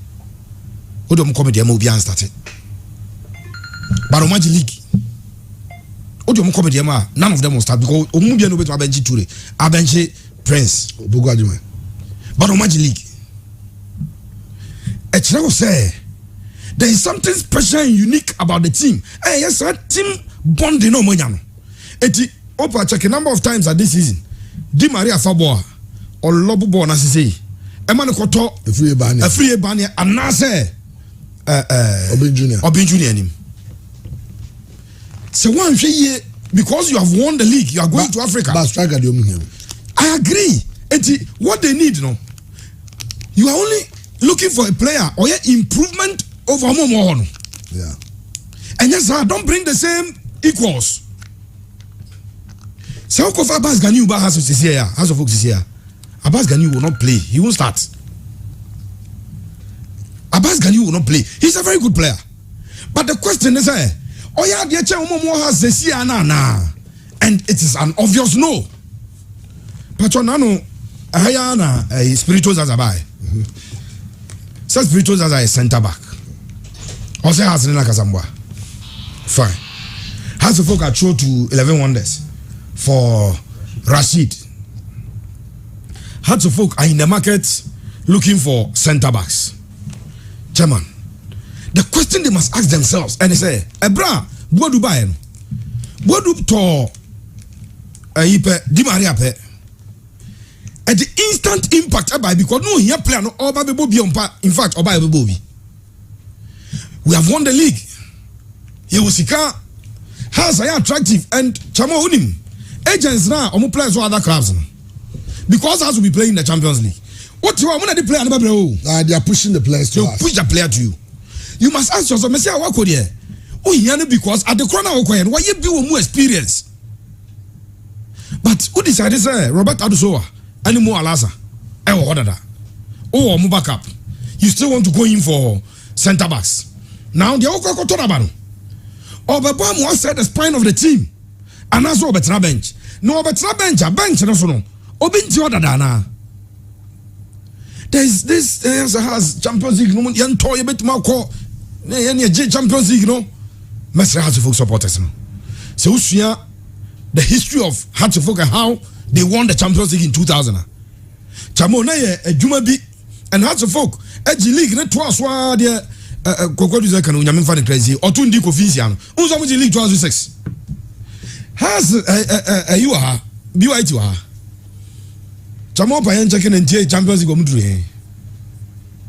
Who don't come to the and started. But on Magic League. Ojo come to none of them will start because Omubia no better Abenchi Ture, Abenchi Prince, Bugajuma. but on Magic League. Echiro say there is something special and unique about the team. Hey, yes, sir, team bonding no money. Eti Opa check a number of times at this season. Di Maria Faboa or Lobo na say. Emmanuel Koto a free bani and na say Obin Junior him. So one year because you have won the league, you are going to Africa. But striker I agree. Eti what they need, no. You are only looking for a player or improvement over Momo. Yeah. And yes, sir, don't bring the same equals. So Abbas Ganiu has here, House of Folks is here. Abbas Ganiu will not play. He won't start. Abbas Ganiu will not play. He's a very good player. But the question is, oh yeah, the Momo has the Siana, and it is an obvious no. Patronano, Ayana, a spiritual Zazabai. So spiritual Zaza is centre back. Also has Nina Kazambwa. Fine. Has to focus throw to 11 wonders for Rashid. Had to folk are in the market looking for centre backs. Chairman, the question they must ask themselves and they say, Ebra, what do buy? What do to Di Maria pe? At the instant impact by because no here player no all baby Bobby on in fact Oba Bobby. We have won the league. He was has attractive and Chamo unim agents now omo players for other clubs because as we be playing in the Champions League. What you want the player they are pushing the players to us. Push the player to you. You must ask yourself, Messi, what could you? Oh, yeah, because at the corner of why you be more experience. But who decided say Robert Adusoa and more Alaza? Oh, move back up. You still want to go in for centre backs. Now the Oko Torabano. Or the bomb was set the spine of the team. And that's all better bench. No better bench, a bench and also no. Obinti Odadana. There's this has Champions League no young toy a bit more call Champions League no Messi has to folk supporters no. So the history of Hatchfolk and how they won the Champions League in 2000. Chamo na a Jumabi and Hatchfolk Edge League na twice wa there Kokodi Zaka no nyame fa the crazy or two ndi Koficia no. Unzo mu League 2006. Has you are BYT wa Chamo pa yen checking and Champions League omudru he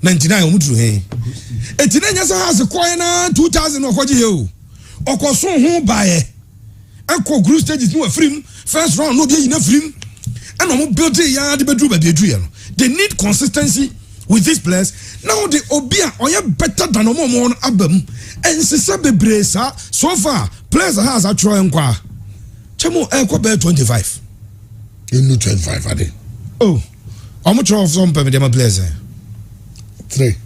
99 omudru he etina nya sa has kwai na 2000 okwaji he o okoso ho bae akọ group stages no afrim first round no be yin afrim and omo build ya de bedru ba bedru ya no they need consistency with these players now the obia oya better than omo abam and sisa bebre sa so far players has actually nkwa Chamo ekọ be 25 in 25 ade. Oh, how much of some permanent players? 3.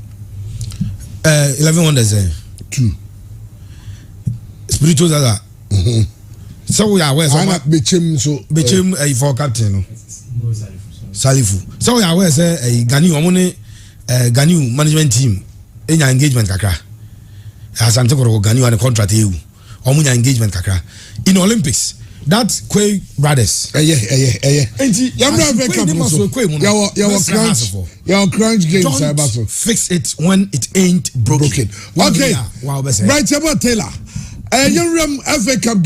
11 wonders. 2. Spiritual Zaza. So we are where so Bechem for captain. Salifu. So we are where say a Ghanaian management team in your engagement kakra. As I'm talking about Ghanaian contract you. Omunya engagement kakra. In Olympics. That Quay brothers. Yeah. Crunch games. Don't fix it when it ain't broken. Okay. Right, Taylor. You FA Cup.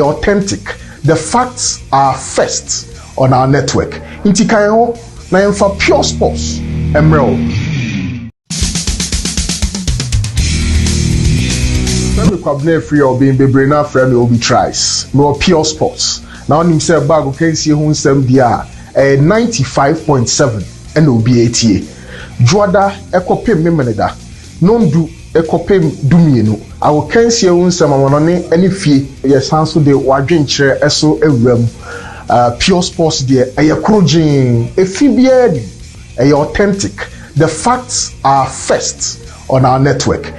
authentic. The facts are first on our network. Inti kan ho na yɛmfa Pure Sports emrel. Femi kwabne free obi bebre na frɛ me obi tries. No Pure Sports. Na onim sɛ bag okensie ho nsɛm dia 95.7 ɛna obi etie. Juada ekopem memeneda. Nondu ekopem dumienu. Awo kensie ho nsɛm amonone ɛne fie yɛ sanso de wadwenkyerɛ ɛso ewuram. Pure Sports deɛ ɛyɛ krogin efi biara ɛyɛ authentic. The facts are first on our network.